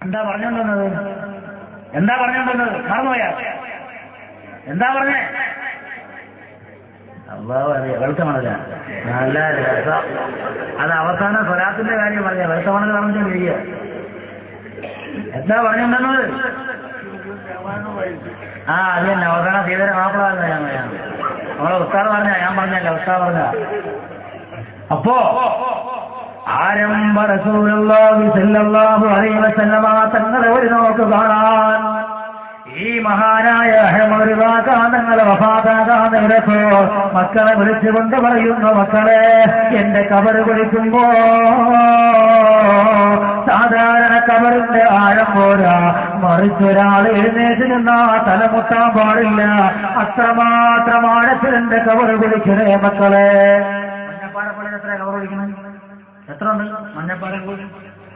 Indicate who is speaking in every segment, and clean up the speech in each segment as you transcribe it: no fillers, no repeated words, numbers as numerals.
Speaker 1: എന്താ പറഞ്ഞോണ്ടുവന്നത്? മറന്നുപോയാ? എന്താ പറഞ്ഞേ? അള്ളാഹു അറിയാം. വെളുത്തമണല നല്ല രസം. അത് അവസാന സ്വലാത്തിന്റെ കാര്യം പറഞ്ഞ വെളുത്തമണൽ പറഞ്ഞിരിക്കുക. എന്താ പറഞ്ഞോണ്ടുവന്നത്? അത് തന്നെ അവസാനം സീതര മാപ്പിള നമ്മളെ ഉസ്താദ് പറഞ്ഞ, ഞാൻ പറഞ്ഞല്ല, ഉസ്താദ് പറഞ്ഞ. അപ്പോ ആരംഭ റസൂലുള്ളാഹി സ്വല്ലല്ലാഹു അലൈഹി വസല്ലമ തങ്ങളെ ഒരു നോക്ക് കാണാൻ ഈ മഹാനായ അഹ്മദ് തങ്ങളെ വഫാത്താകാൻ നേരത്തോ മക്കളെ വിളിച്ചുകൊണ്ട് പറയുന്നു, മക്കളെ എന്റെ കബറ് കുഴിക്കുമ്പോ സാധാരണ കബറിന്റെ ആഴം പോരാ, മറിച്ചൊരാൾ എഴുന്നേറ്റ് നിന്നാ തലമുട്ടാൻ പാടില്ല, അത്രമാത്രം ആഴത്തിൽ എന്റെ കബറ് കുഴിക്കണേ മക്കളെ. മഞ്ഞപ്പാറപ്പള്ളിയിൽ എത്ര കബറ് കുഴിക്കണം? എത്ര ഉണ്ട് മഞ്ഞപ്പാറ?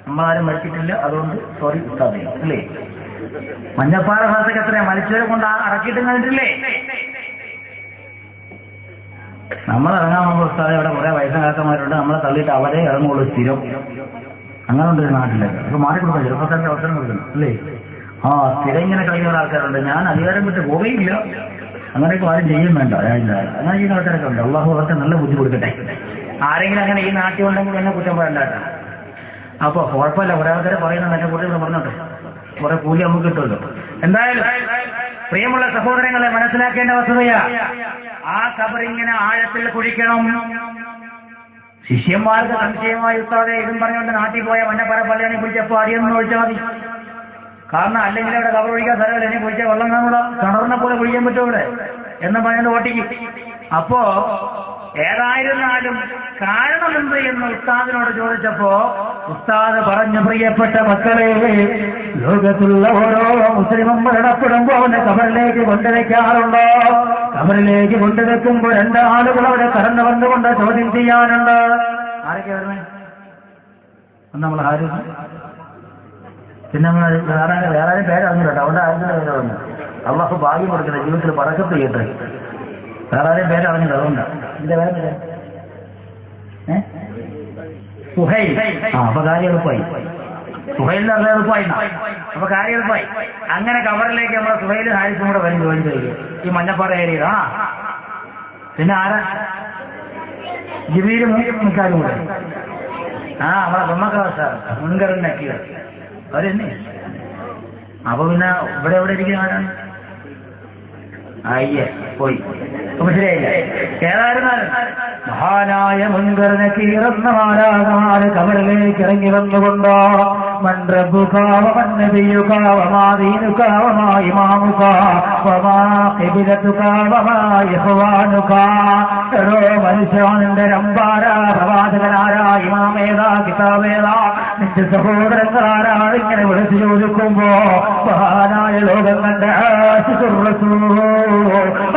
Speaker 1: നമ്മളാരും മരിച്ചിട്ടില്ല, അതുകൊണ്ട് സോറി ഉസ്താദേ, അല്ലേ? മഞ്ഞപ്പാറ ഭാഗത്തേക്ക് എത്രയാ മരിച്ചവരെ കൊണ്ട് അടക്കിയിട്ടും കണ്ടിട്ടില്ലേ? നമ്മൾ ഇറങ്ങാൻ പോകുമ്പോൾ ഉസ്താദെ അവിടെ കുറെ വയസ്സകാക്കന്മാരുണ്ട്, നമ്മളെ തള്ളിയിട്ട് അവരെ ഇറങ്ങുള്ളൂ സ്ഥിരം. അങ്ങനെ ഉണ്ട് നാട്ടില്. അപ്പൊ മാറിക്കൊടുക്കണം, ചെറുപ്പക്കാർക്ക് അവസരം കൊടുക്കണം, അല്ലേ? സ്ഥിരം ഇങ്ങനെ കളിക്കുന്ന ആൾക്കാരുണ്ട്. ഞാൻ അധികാരം വിട്ട് പോവുകയില്ല, അങ്ങനെയൊക്കെ ആരും ചെയ്യും വേണ്ട. അങ്ങനെ ചെയ്യുന്ന ആൾക്കാരൊക്കെ ഉണ്ട്. അള്ളാഹു അവർക്ക് നല്ല ബുദ്ധി കൊടുക്കട്ടെ. ആരെങ്കിലും അങ്ങനെ ഈ നാട്ടിൽ ഉണ്ടെങ്കിൽ എന്നെ കുറ്റം പറയണ്ടാട്ടോ. അപ്പൊ കുഴപ്പമില്ല, കുറെ ആൾക്കാരെ പറയുന്നത് എന്നെ കൂടെ പറഞ്ഞോട്ടെ, കുറെ കൂലി നമുക്ക് കിട്ടുമല്ലോ. എന്തായാലും പ്രിയമുള്ള സഹോദരങ്ങളെ, മനസ്സിലാക്കേണ്ട വസ്തുതയാ, ആ കബറിങ്ങനെ ആഴത്തിൽ കുഴിക്കണം. ശിഷ്യന്മാർക്ക് സംശയമായി, ഉസ്താദേ ഇതും പറഞ്ഞുകൊണ്ട് നാട്ടിൽ പോയ മഞ്ഞപ്പാറ പള്ളിയാണെ കുഴിച്ചപ്പോ അറിയൊന്നും ഒഴിച്ചാൽ മതി. കാരണം അല്ലെങ്കിൽ അവിടെ കബർ ഒഴിക്കാൻ സ്ഥലമില്ല, എന്നെ കുഴിച്ച വെള്ളം കാണൂല, കിണറിനെ പോലെ കുഴിക്കാൻ പറ്റും ഇവിടെ എന്ന് പറഞ്ഞത് ഓട്ടിക്കും. അപ്പോ ഏതായിരുന്നാലും കാരണമെന്ത് എന്ന് ഉസ്താദിനോട് ചോദിച്ചപ്പോ ഉസ്താദ് പറഞ്ഞു, പ്രിയപ്പെട്ട മക്കളെ, ലോകത്തുള്ള ഓരോ മുസ്ലിമും മരണപ്പെടുമ്പോ അവനെ കബറിലേക്ക് കൊണ്ടുവയ്ക്കാറുണ്ടോ? കബറിലേക്ക് കൊണ്ടുവെക്കുമ്പോ രണ്ടാളുകൾ അവിടെ കടന്നു വന്നുകൊണ്ട് ചോദ്യം ചെയ്യാനുണ്ട്. ആരൊക്കെ വരുന്നേ? നമ്മൾ ആരും പിന്നെ വേറെ പേരറിഞ്ഞില്ല, അവിടെ ആരുടെ പേര് വന്നു. അള്ളാഹു ഭാഗ്യം കൊടുക്കുന്നത്, ജീവിതത്തിൽ പറക്കത്ത് ചെയ്യട്ടെ. വേറെ ആരെയും പേരറിഞ്ഞില്ല, അതുകൊണ്ടാണ്. എന്റെ പേര് സുഹൈൽ. അപ്പൊ കാര്യം എളുപ്പമായി. സുഹൈലിന് അറിയാൻ എളുപ്പമായി, അപ്പൊ കാര്യം എളുപ്പമായി. അങ്ങനെ കബറിലേക്ക് നമ്മളെ സുഹൈലും ഹാരിസും കൂടെ വരും ജോലി ചെയ്യും ഈ മഞ്ഞപ്പാറ ഏരിയ. പിന്നെ ആരാ? ജിബീലും നിൽക്കാരും കൂടെ. നമ്മളെ ബ്രഹ്മക്ലാസ് മുൻകറിനാക്കിയ അവരെന്നെ. അപ്പൊ പിന്നെ ഇവിടെ എവിടെ ഇരിക്കുന്ന ആരാണ്? അയ്യേ പോയി. അപ്പൊ ശരിയായില്ല. ഏതായിരുന്നാലും മഹാനായ മുൻകർ നക്കീറെന്ന മാലാഖമാര് കബറിലേക്ക് ഇറങ്ങി വന്നുകൊണ്ടോ മനുഷ്യന്റെ രമ്പാരാ, പ്രവാചകനാരാ, ഇമാമേതാ, കിതാബേതാ, നിന്റെ സഹോദരങ്ങളാരാണ് ഇങ്ങനെ വിളിച്ചു ചോദിക്കുമ്പോ മഹാനായ ലോകം കണ്ട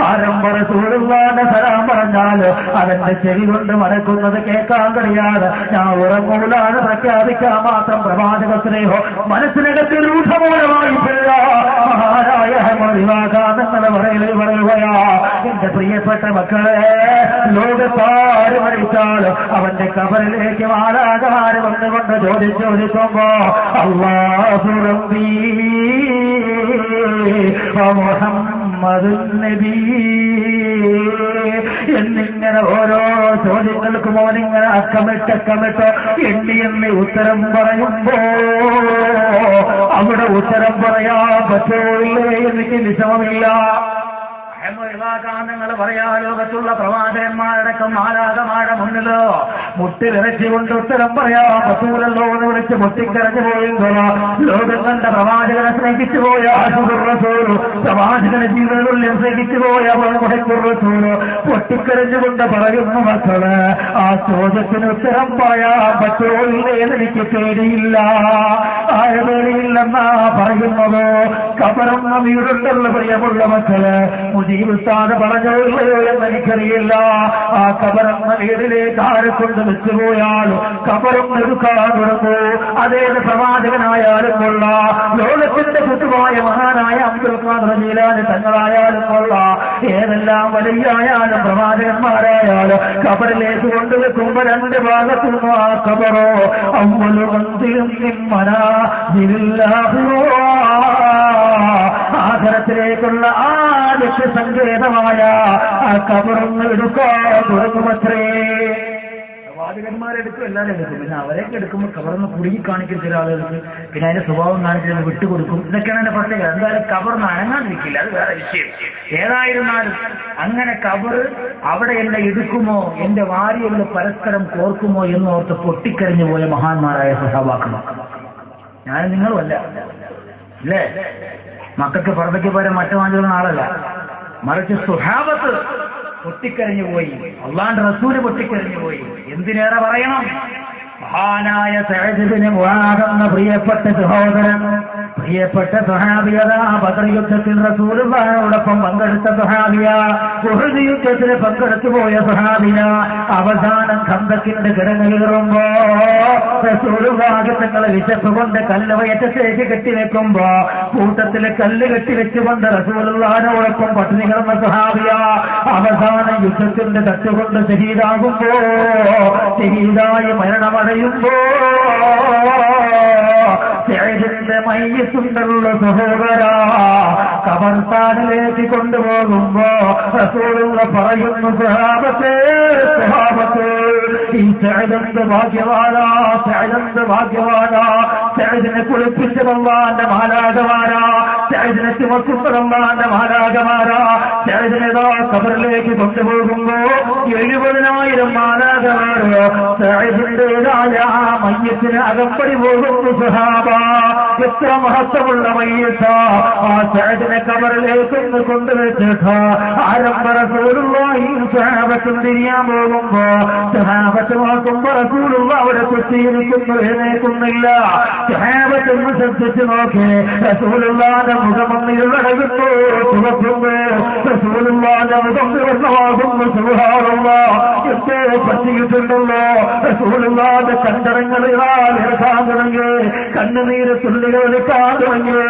Speaker 1: ആരംഭ റസൂലുള്ളാഹിന്റെ സലാം പറഞ്ഞാല് അതെന്റെ ചെവി കൊണ്ട് മടക്കുന്നത് കേൾക്കാൻ കഴിയാതെ ഞാൻ ഉറങ്ങൂലാന്ന് പ്രഖ്യാപിക്കാൻ മാത്രം പ്രവാചക സ്നേഹം മനസ്സിനകത്ത് രൂഢമൂലമായി മഹാനായ നിങ്ങളെ പറയുകയാ. എന്റെ പ്രിയപ്പെട്ട മക്കളെ, ലോകത്താര് മരിച്ചാലും അവന്റെ കബറിലേക്ക് മാലാഖമാര് വന്നുകൊണ്ട് ചോദിക്കുമ്പോ അല്ലാഹു റബ്ബീ മുഹമ്മദ് നബി എന്നിങ്ങനെ ഓരോ ചോദ്യങ്ങൾക്കും ഓനിങ്ങനെ അക്കമിട്ട് എണ്ണി ഉത്തരം പറയുമ്പോ അവിടെ ഉത്തരം പറയാൻ പറ്റൂല്ലേ എനിക്ക് വിഷമമില്ല. നിങ്ങൾ പറയാ, ലോകത്തുള്ള പ്രവാചകന്മാരടക്കം മാലാഖമാരുടെ മുന്നിലോ മുട്ടിലിറച്ചികൊണ്ട് ഉത്തരം പറയാ പറ്റൂലല്ലോ എന്ന് വിളിച്ച് മുട്ടിക്കരഞ്ഞു പോയെങ്കിലോ ലോകം കണ്ട പ്രവാചകനെ സ്നേഹിച്ചു പോയ പ്രവാചകനെ ജീവിതങ്ങളിൽ സ്നേഹിച്ചു പോയ പൊട്ടിക്കരഞ്ഞുകൊണ്ട് പറയുന്നു, മക്കള് ആ ചോദ്യത്തിന് ഉത്തരം പറയാൻ പറ്റുമോ ഇല്ലേന്ന് എനിക്ക് പേടിയില്ല. ആയതേടിയില്ലെന്നാ പറയുന്നത്. കബറന്ന വീടുണ്ടല്ലോ പ്രിയമുള്ള മക്കള്, ഉസ്താദ് പറഞ്ഞോ എന്ന് എനിക്കറിയില്ല. ആ കബറന്ന വീടിലേക്ക് ആരെ കൊണ്ട് വെച്ചുപോയാലും കബറും എടുക്കാൻ തുടങ്ങൂ. അതേത് പ്രവാചകനായാലും കൊള്ള, ലോകത്തിന്റെ പൊതുവായ മഹാനായ അബ്ദുൽ ഖാദർ ജീലാനി തങ്ങളായാലും കൊള്ള, ഏതെല്ലാം വലിയായാലും പ്രവാചകന്മാരായാലും കബറിലേക്ക് കൊണ്ടുവെക്കുമ്പോ രണ്ട് ഭാഗത്തുനിന്നും ആ കബറോ അവലും മനാ
Speaker 2: ആഖിറത്തിലേക്കുള്ള ആദ്യത്തെ സങ്കേതമായ ആ ഖബറൊന്ന് എടുക്കാൻ തുടങ്ങുമത്രേ.
Speaker 1: വാചകന്മാരെടുക്കും, എല്ലാവരും എടുക്കും. പിന്നെ അവരൊക്കെ എടുക്കുമ്പോൾ ഖബറിന്ന് കുടുങ്ങി കാണിക്കും ചില ആളുകൾക്ക്. പിന്നെ അതിന്റെ സ്വഭാവം കാണിച്ച് വിട്ടുകൊടുക്കും. ഇതൊക്കെയാണ് അതിന്റെ പ്രത്യേകത. എന്തായാലും ഖബറിന്ന് അനങ്ങാണ്ടിരിക്കില്ല, അത് വേറെ വിഷയം. ഏതായിരുന്നാലും അങ്ങനെ ഖബർ അവിടെ എന്നെ എടുക്കുമോ, എന്റെ വാരിയുള്ള പരസ്പരം കോർക്കുമോ എന്നോർത്ത് പൊട്ടിക്കരഞ്ഞു പോയ മഹാന്മാരായ സഹാബാക്കൾ. ഞാൻ നിങ്ങളുമല്ല അല്ലേ? മക്കൾക്ക് പറമ്പയ്ക്ക് പോരാൻ മറ്റു വാങ്ങിക്കുന്ന ആളല്ല, മറിച്ച് സുഹാബത്ത് പൊട്ടിക്കരഞ്ഞു പോയി. അള്ളാന്റെ റസൂല് പൊട്ടിക്കരഞ്ഞു പോയി. എന്തിനേറെ പറയണം, മഹാനായ സഅദ് ഇബ്നു മുആദ് എന്ന പ്രിയപ്പെട്ട സഹോദരൻ, പ്രിയപ്പെട്ട സഹാബിയത, ബദർ യുദ്ധത്തിൽ റസൂലുള്ളാഹിയോടൊപ്പം പങ്കെടുത്ത സഹാബിയ, ഉഹദ് യുദ്ധത്തിൽ പങ്കെടുത്തു പോയ സഹാബിയ, അവസാനം ഖന്തക്കിന്റെ കിടങ്ങേറുമ്പോ റസൂലുള്ളാഹി തങ്ങളെ വിശപ്പ് കൊണ്ട് കല്ല് വയറ്റത്തേക്ക് കെട്ടിവെക്കുമ്പോ കൂട്ടത്തില് കല്ല് കെട്ടിവെച്ചുകൊണ്ട് റസൂലുള്ളാഹിയോടൊപ്പം പട്ടിണി കിടന്ന സഹാബിയ, അവസാനം യുദ്ധത്തിന്റെ തട്ടുകൊണ്ട് ഷഹീദാകുമ്പോ, ഷഹീദായി മരണമടയുമ്പോ സഅദിന്റെ മയ്യിത്തുണ്ടല്ലോ സഹോദരാ, ഖബർസ്ഥാനിലേക്ക് കൊണ്ടുപോകുമ്പോ റസൂലുള്ളാഹി പറയുന്നു, സഹാബത്തേ സഹാബത്തേ, ഈ സഅദ് ഭാഗ്യവാനാ, സഅദ് ഭാഗ്യവാനാ, സഅദിനെ കുളിപ്പിച്ചതല്ലാന്റെ മാലാഖമാരാ, സഅദിനെ ചുമക്കുന്നതല്ലാന്റെ മാലാഖമാരാ, സഅദിനെ ഖബറിലേക്ക് കൊണ്ടുപോകുമ്പോ 70,000 മാലാഖമാരോ സഅദിന്റേതായ ആ മയ്യിത്തിന് അകപ്പടി പോകുന്നു. സഹാബ, എത്ര മഹത്വമുള്ള മയ്യിത്താ! ആ സഅദിനെ ഖബറിലേക്കൊന്ന് കൊണ്ടുവച്ചിട്ട് ആരംഭ റസൂലുള്ളാഹിയും സഹാബത്തും തിരിയാൻ പോകുമ്പോ സഹാബത്ത് നോക്കുമ്പോ റസൂലുള്ളാഹി അവിടെ കുത്തിയിരിക്കുന്നു, എഴുന്നേൽക്കുന്നില്ല. സഹാബത്തൊന്ന് ശ്രദ്ധിച്ചു നോക്കി, റസൂലുള്ളാഹിന്റെ മുഖമൊന്ന് ഇരുളടകുന്നു, ചുവക്കുന്നു. റസൂലുള്ളാഹിന്റെ മുഖം നിറഞ്ഞമാകുന്നു. സുബ്ഹാനല്ലാഹ്, എന്തോ പറ്റിയിട്ടുണ്ടല്ലോ. റസൂലുള്ളാഹിന്റെ കണ്ടറങ്ങളിലാൽ ഇറക്കാൻ തുടങ്ങി, കണ്ണുനീര് തുള്ളികൾ എടുക്കാൻ തുടങ്ങി.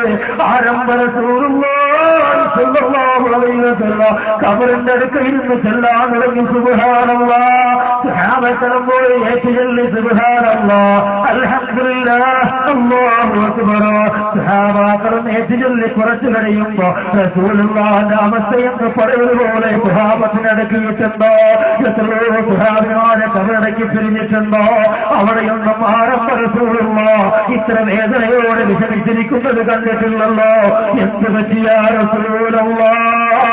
Speaker 1: ആരംഭ റസൂലുള്ളാഹി സ്വല്ലല്ലാഹു അലൈഹി വസല്ലം ഖബറിന്റെ അടുക്കലിരുന്ന് ചെല്ലാൻ തുടങ്ങി. സുബ്ഹാനല്ലാഹ്, സഹാബത്തും പോയി ഏറ്റുചൊല്ലി സുബ്ഹാനല്ലാഹ്, അൽഹംദുലില്ലാഹ്, അല്ലാഹു അക്ബർ. സഹാബാക്കളും ഏറ്റുചൊല്ലി കുറച്ചു കഴിയുമ്പോ റസൂലുള്ളാഹിന്റെ അവസ്ഥയെന്ന് പറയുന്നതുപോലെ സഹാബത്തിനടക്കിയിട്ടുണ്ടോ? എത്രയോ സഹാബിമാരെ ഖബറടക്കി പിരിഞ്ഞിട്ടുണ്ടോ? അവിടെയൊന്നും ആരംഭ റസൂലുള്ളാഹി ഇത്ര വേദനയോടെ വിഷമിച്ചിരിക്കുന്നത് കണ്ടിട്ടില്ലല്ലോ. എന്ത് പറ്റിയ റസൂലുള്ളാഹി?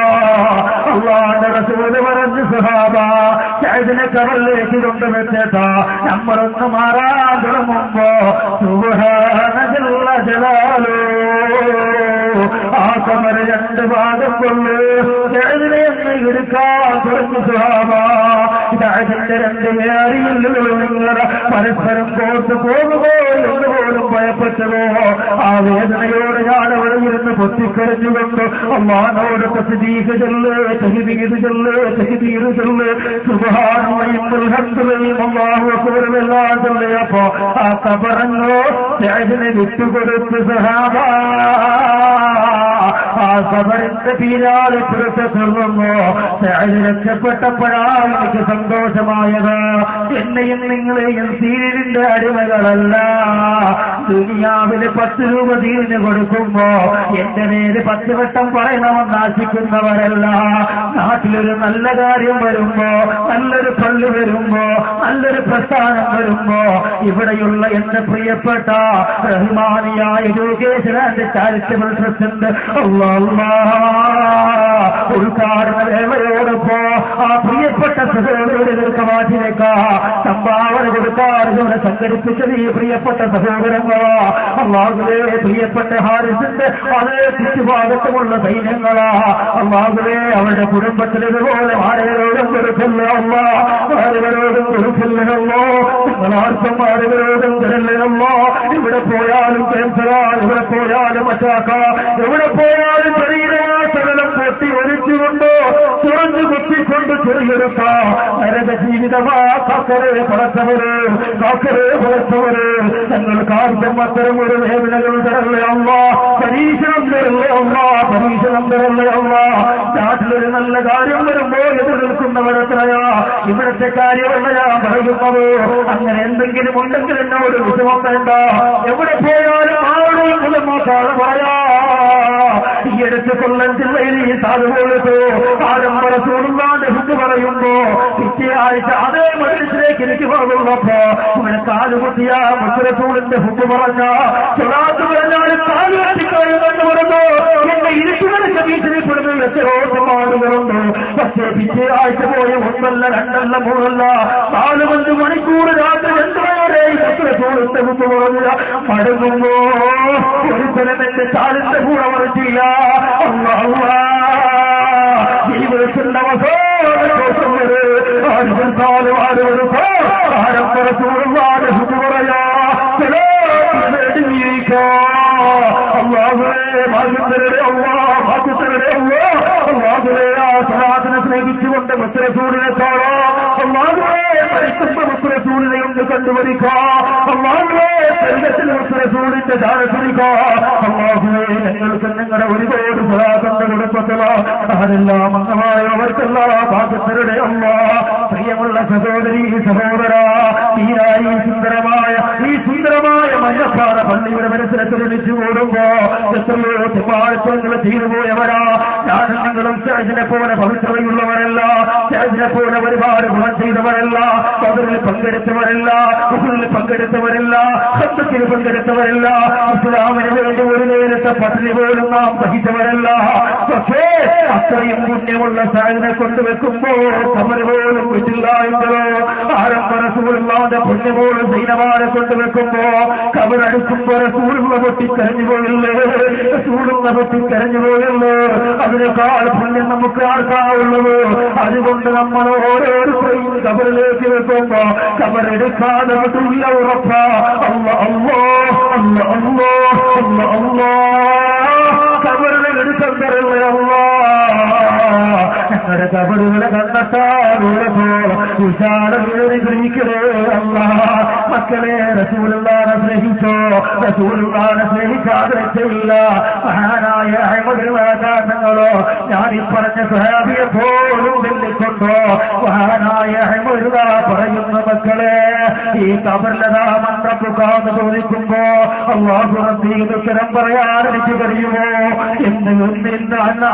Speaker 1: അല്ലാഹുവിന്റെ റസൂല് പറഞ്ഞു, സഹാബ, സഅദിനെ ഖബറിലേക്ക് കൊണ്ടുവച്ചിട്ട് നമ്മളൊന്ന് മാറാൻ തുടങ്ങുമ്പോ സുബ്ഹാന ജല്ല ജലാലു, ആ ഖബർ 2 ഭാഗം കൊണ്ട് സഅദിനെ ഒന്ന് എടുക്കാൻ തുടങ്ങി. സഹാബ, സഅദിന്റെ 2 വേറിയില്ലുകൾ പരസ്പരം കോർത്ത് പോകുമോ എന്നുപോലും ഭയപ്പെട്ടതോ. ആ വേദനയോട് ഞാൻ അവിടെ ഇരുന്ന് പൊത്തിക്കരഞ്ഞുകൊണ്ട് അല്ലാഹുവോട് തസ്ബീഹ് ചൊല്ല്, തഹ്മീദ് ചൊല്ല്, തക്ബീർ ചൊല്ല്, സുബ്ഹാനല്ലാഹി വൽഹംദുലില്ലാഹി അല്ലാഹു അക്ബർ എല്ലാം ചൊല്ലിയപ്പോ ആ ഖബറങ്ങോ സഅദിനെ വിട്ടുകൊടുത്ത്. സഹാബ, ആ ഖബറിന്റെ പിന്നാലെ പുറത്തെത്തുന്നു. സഅദ് രക്ഷപ്പെട്ടപ്പോഴാണ് എനിക്ക് സന്തോഷമായത്. എന്നെയും നിങ്ങളെയും ദീനിന്റെ അടിമകളല്ല. ദുനിയാവില് 10 രൂപ ദീനിന് കൊടുക്കുമ്പോ എന്റെ പേര് 10 വട്ടം പറയണമെന്ന് ആശിക്കുന്നവരല്ല. നാട്ടിലൊരു നല്ല കാര്യം വരുമ്പോ, നല്ലൊരു പള്ളി വരുമ്പോ, നല്ലൊരു പ്രസ്ഥാനം വരുമ്പോ ഇവിടെയുള്ള എന്റെ പ്രിയപ്പെട്ട Rahmania education and charitable trust ഉദ്ഘാടന വേളയോടൊപ്പോ ആ പ്രിയപ്പെട്ട സഹോദരങ്ങൾക്ക് മാറ്റിവെക്ക സംഭാവന കൊടുക്കാറുകളെ സംഘടിപ്പിച്ചത് ഈ പ്രിയപ്പെട്ട സഹോദരങ്ങളാ. അല്ലാഹുവേ, പ്രിയപ്പെട്ട ഹാരിസിന്റെ അതേ ചുറ്റുഭാഗത്തുമുള്ള സൈന്യങ്ങളാ. അല്ലാഹുവേ, അവരുടെ കുടുംബത്തിലിതുപോലെ ആരെയോടും കൊടുക്കില്ലല്ലോ, ആരെയോടും കൊടുക്കില്ലല്ലോ. നിങ്ങളാർക്കും ആരെയോടും തരില്ലല്ലോ. ഇവിടെ പോയാലും ക്യാൻസറാ, ഇവിടെ പോയാലും അറ്റാക്കാ, എവിടെ പോയാലും ശരീരമാസകലം പൊട്ടി ഒലിച്ചുകൊണ്ടോ തുറന്നു കുത്തിക്കൊണ്ട് ചെറിയെടുക്കാം. നരക ജീവിതമാ കാക്കരെ പടച്ചവര്, കാക്കരെ പടച്ചവര്, ഞങ്ങൾക്കാർക്കും അത്തരം ഒരു വേദനകൾ തരല്ലേ അല്ല, പരീക്ഷണം തരല്ലേ അല്ല, പരീക്ഷണം തരല്ലേ അല്ല. നാട്ടിലൊരു നല്ല കാര്യം വരുമ്പോ എതിർ നിൽക്കുന്നവരെത്രയാ, ഇവിടുത്തെ കാര്യമല്ല ഞാൻ പറയുന്നത്. അങ്ങനെ എന്തെങ്കിലും ഉണ്ടെങ്കിൽ എന്നോട് വിഷമം വേണ്ട. എവിടെ പോയാലും ആരുടെ മുതൽ
Speaker 2: പറയാ ഈ അടുത്ത് കൊല്ലം ജില്ലയിൽ ഈ സാധുപോലത്തോ ആരംഭരസൂടുന്നാണ്ട് ഹിന്ദ് പറയുമ്പോ പിറ്റേ ആഴ്ച അതേ മനുഷ്യത്തിലേക്ക് എനിക്ക് പോകുന്നപ്പോ ഇവിടെ കാലുകുത്തിയ മുസ്ലിസൂടിന്റെ ഹിന്ദ് പറഞ്ഞ സ്വലാത്ത് പറഞ്ഞാലും കാലുകത്തിക്കായെന്ന് പറഞ്ഞു എന്നെ ഇരുട്ടുകൾക്ക് ഭീഷണിപ്പെടുന്ന എത്രയോ സമാനുകളുണ്ട്. പക്ഷേ പിറ്റേ ആഴ്ച പോയി ഒന്നല്ല രണ്ടല്ല മൂന്നല്ല 4-5 മണിക്കൂർ രാത്രി 2 വരെ മുസ്ലിസൂടിന്റെ ഹിന്ദ് പറഞ്ഞ മടങ്ങുമ്പോ ഒരു സ്ഥലം എന്റെ കാലിന്റെ കൂടെ മറിച്ചില്ല. ജീവിതത്തിന്റെ അവസാനം പറയാ അള്ളാഹുവിനെ സ്നേഹിച്ചുകൊണ്ട് മുസ്ലിസൂടിനെത്തോളോ മുസ്ലിസൂടിനെ ഒന്ന് കണ്ടുപിടിക്കാം. അള്ളാഹുവേ മുസ്ലിസൂടിന്റെ ധാരത്തിരിക്കോ. അള്ളാഹുവേ ഞങ്ങൾക്ക് നിങ്ങളുടെ ഒരുപാട് സ്വലാത്തിന്റെ കുടുംബത്തിലോ അതെല്ലാം അംഗമായവർക്കെല്ലാം ഭാഗ്യസ്ഥരുടെ അല്ല. പ്രിയമുള്ള സഹോദരി സഹോദര, ഈ സുന്ദരമായ മഞ്ഞപ്പാറ പള്ളിയുടെ മനസ്സിലൊക്കെ വിളിച്ചു കൂടുമ്പോ എത്രയോ തിമാഴ്ചകൾ ചെയ്തുപോയവരാ. ഞാനും നിങ്ങളും ചേച്ചിനെ പോലെ പവിത്രതയുള്ളവരല്ല, ചേച്ചിനെ പോലെ ഒരുപാട് ഗുണം ചെയ്തവരല്ല, പതിരിൽ പങ്കെടുത്തവരല്ല, ഉഹുറിൽ പങ്കെടുത്തവരല്ല, സത്യത്തിൽ പങ്കെടുത്തവരല്ല, ഇസ്ലാമിന് വേണ്ടി ഒരു നേരത്തെ പട്ടിണി പോലും നാം സഹിച്ചവരല്ല. പക്ഷേ അത്രയും പുണ്യമുള്ള സാഹിനെ കൊണ്ടുവെക്കുമ്പോ കബറ് പോലും വിട്ടില്ല എങ്കിലോ ആരംഭരസൂലുള്ളാന്റെ പുണ്യപോലും സൈനമാരെ കൊണ്ടുവെക്കുമ്പോ കബറടുക്കുമ്പോ റസൂലുള്ള പൊട്ടിക്കരഞ്ഞു പോയില്ലേ, റസൂലുള്ള പൊട്ടിക്കരഞ്ഞു പോയില്ലേ. അതിനേക്കാൾ പുണ്യം നമുക്ക് ആർക്കാവുള്ളത്. അതുകൊണ്ട് നമ്മൾ ഓരോരുത്തരെയും കബറിലേക്ക് വെക്കുമ്പോ കബറെടുക്കാതെ വിട്ടില്ല ഉറപ്പ. കബറിനെ എടുക്കണ്ടല്ലേ ഞങ്ങളുടെ കബറുകളെ കണ്ടെത്താറുള്ളപ്പോ ഉഷാറേ ഗ്രഹിക്കണേ അല്ല. മക്കളെ റസൂലുള്ളാഹിനെ സ്നേഹിച്ചോ, റസൂലുള്ളാഹിനെ സ്നേഹിക്കാതെ രക്ഷയില്ല. മഹാനായ അഹ്മദ് വാദങ്ങളോ ഞാൻ ഈ പറഞ്ഞ സ്വഹാബിയെ പോലും വെല്ലിക്കൊണ്ടോ മഹാനായ അഹ്മദ് പറയുന്ന മക്കളെ ഈ കബറിലതാ മന്ത്രപ്പുക്കാന്ന് ചോദിക്കുമ്പോ അല്ലാഹു റബ്ബിയുടെ ഉത്തരം പറയാൻ എനിക്ക് കഴിയുമോ എന്ന്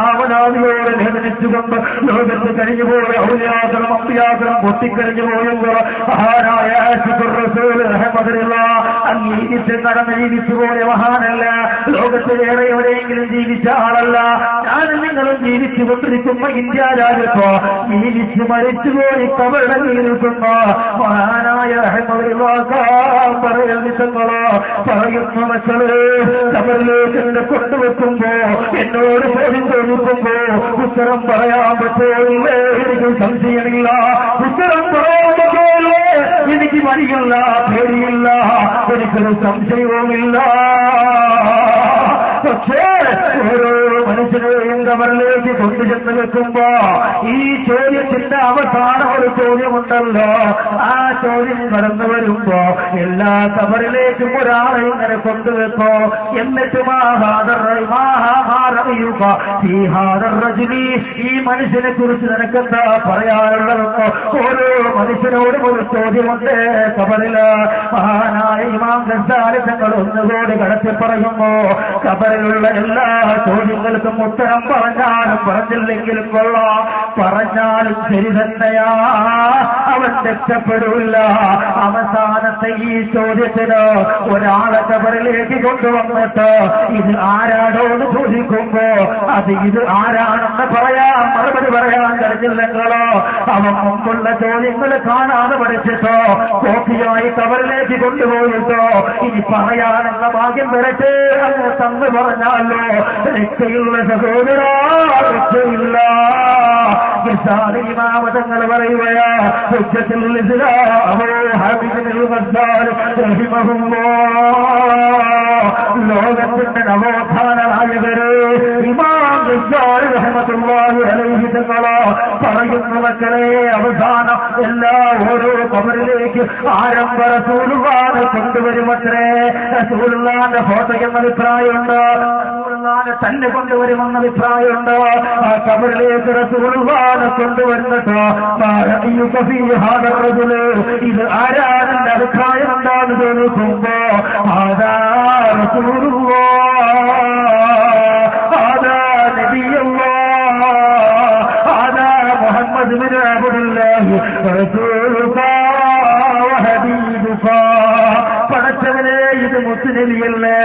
Speaker 2: അവനാദിയോട് വേദനിച്ചുകൊണ്ട് ലോകത്ത് കഴിഞ്ഞുപോയ ഔലിയാക്കളും അമ്പിയാക്കളും പൊട്ടിക്കഴിഞ്ഞു പോയെങ്കിൽ മഹാനായ അംഗീകരിച്ച് നടന്ന് ജീവിച്ചു പോയ മഹാനല്ല, ലോകത്തിലേറെ എവിടെയെങ്കിലും ജീവിച്ച ആളല്ല. ഞാനും നിങ്ങളും ജീവിച്ചു കൊണ്ടിരിക്കുമ്പോ ഇന്ത്യ രാജ്യത്തോ ജീവിച്ച് മരിച്ചുപോയി കബറിടങ്ങി നിൽക്കുന്ന മഹാനായ പറയുന്നോ പറയുന്ന മക്കള് കബറിലേക്ക് എന്നെ കൊണ്ടുവെക്കുമ്പോ എന്നോട് ചോദ്യം ചോദിക്കുമ്പോ ഉത്തരം പറയാൻ പറ്റില്ലേ എനിക്ക് സംശയമില്ല. ഉത്തരം പറയാൻ പറ്റില്ലേ എനിക്ക് മടിയില്ല, പേടിയില്ല, എനിക്കൊരു സംശയവുമില്ല. പക്ഷേ ഓരോ മനുഷ്യനെയും കബറിലേക്ക് കൊണ്ടുചെന്ന് വെക്കുമ്പോ ഈ ചോദ്യത്തിന്റെ അവസാനം ഒരു ചോദ്യമുണ്ടല്ലോ. ആ ചോദ്യം കടന്നു വരുമ്പോ എല്ലാ കബറിലേക്കും ഒരാളെ ഇങ്ങനെ കൊണ്ടുവെക്കോ. എന്നിട്ട് ഈ മനുഷ്യനെ കുറിച്ച് നിനക്കെന്താ പറയാനുള്ളതെന്നോ ഓരോ മനുഷ്യനോടും ഒരു ചോദ്യമുണ്ട് കബറില്. മഹാനായ ഇമാം ഗസ്സാലി തങ്ങൾ ഒന്നുകൂടി കടത്തി പറയുമ്പോ കബറിലുള്ള എല്ലാ ചോദ്യങ്ങൾക്കും ഉത്തരം പറഞ്ഞാലും പറഞ്ഞില്ലെങ്കിലും കൊള്ളാം, പറഞ്ഞാലും ശരി തന്നെയാ, അവൻ രക്ഷപ്പെടില്ല. അവസാനത്തെ ഈ ചോദ്യത്തിന് ഒരാളെ കബറിലേക്ക് കൊണ്ടുവന്നിട്ട് ഇത് ആരാടോ എന്ന് ചോദിക്കുമ്പോ അത് ഇത് ആരാണെന്ന് പറയാൻ മറുപടി പറയാൻ കഴിഞ്ഞില്ലെങ്കിലോ അവൻ മുമ്പുള്ള ചോദ്യങ്ങൾ കാണാതെ പഠിച്ചിട്ടോ കോപ്പിയായി കബറിലേക്ക് കൊണ്ടുപോയിട്ടോ ഇനി പറയാനുള്ള ഭാഗ്യം വരട്ടെ എന്ന് തന്നു പറഞ്ഞാലോ രക്ഷയുള്ള സഹോദരാ, രക്ഷയില്ല. ഇമാമതങ്ങൾ പറയുകയാ ലോകത്തിന്റെ നവോത്ഥാന നായകര് ഇമാം ഗസ്സാലി റഹ്മത്തുള്ളാഹി അലൈഹി തങ്ങളോ പറയുന്ന മക്കളെ അവസാനം എല്ലാ ഓരോ കബറിലേക്ക് ആരംഭ റസൂലുള്ളാഹിനെ കൊണ്ടുവരുമത്രേ. റസൂലുള്ളാഹിന്റെ ഫോട്ടോ എന്ന അഭിപ്രായമുണ്ട്, റസൂലുള്ളാഹിനെ തന്നെ കൊണ്ടുവരുമെന്ന അഭിപ്രായമുണ്ട്. ആ കബറിലേക്ക് റസൂലുള്ളാഹിനെ കൊണ്ടുവന്നിട്ട് ഇത് ആരാണെന്റെ അഭിപ്രായം എന്താന്ന് ചോദിക്കുമ്പോ ആരാ റസൂലുള്ളാഹ് പടച്ചവനെ ഇത് മുസ്ലിമിയല്ലേ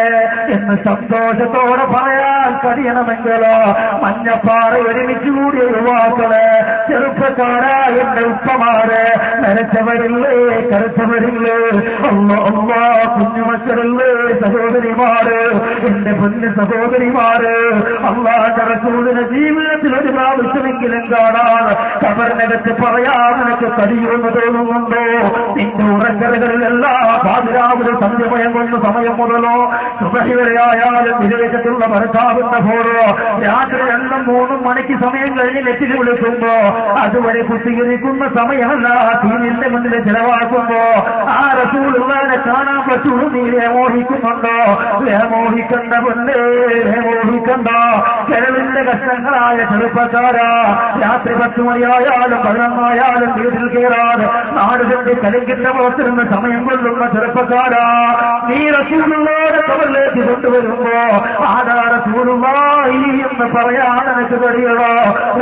Speaker 2: എന്ന് സന്തോഷത്തോടെ പറയാൻ കഴിയണമെങ്കിലോ മഞ്ഞപ്പാറ ഒരുമിച്ച് കൂടിയ യുവാക്കളെ, ചെറുപ്പക്കാരാ എന്റെ ഉപ്പമാരെ, നരച്ചവരില്ലേ കറുത്തവരില്ലേ, അല്ലാ കുഞ്ഞുമക്കളില്ലേ സഹോദരിമാര്, എന്റെ പൊന്നു സഹോദരിമാര്, അല്ലാഹുവിന്റെ റസൂലിന്റെ ജീവിതത്തിൽ ഒരു പ്രാവശ്യമെങ്കിലും കാണാൻ ഖബറിനകത്ത് പറയാൻ നിനക്ക് കഴിയുമെന്ന് തോന്നുന്നുണ്ടോ? നിന്റെ ഉറക്കറകളിലെല്ലാം പാതിരാവിലെ സന്ധ്യമയം കൊണ്ട് സമയം മുതലോ സുബഹി വരെയായാലും വിദേശത്തുള്ള ഭർത്താവിന്റെ ഫോറോ രാത്രി 2-3 മണിക്ക് സമയം കഴിഞ്ഞ് നെറ്റിൽ വിളിക്കുമ്പോ അതുവരെ കുത്തിയിരിക്കുന്ന സമയമല്ല തീരിന്റെ മുന്നിൽ ചെലവാക്കുമ്പോ ആ റസൂലുള്ളാഹിനെ കാണാൻ പറ്റുള്ളൂ. നീ മോഹിക്കുന്നുണ്ടോ? മോഹിക്കണ്ട പൊന്നേ, മോഹിക്കണ്ട. കേരളിന്റെ കഷ്ടങ്ങളായ ചെറുപ്പക്കാരാ, രാത്രി 10 മണിയായാലും 11 വീട്ടിൽ കയറാതെ നാടുകൊണ്ട് കലങ്കിട്ട പുറത്തിരുന്ന സമയം കൊള്ളുന്ന ചെറുപ്പക്കാരാ, നീ റസൂലുള്ളാഹിനെ ഖബറിലേക്ക് കൊണ്ടുവരുമ്പോ ആദാ റസൂലുള്ളാഹി എന്ന് പറയാൻ എനിക്ക് കഴിയണോ?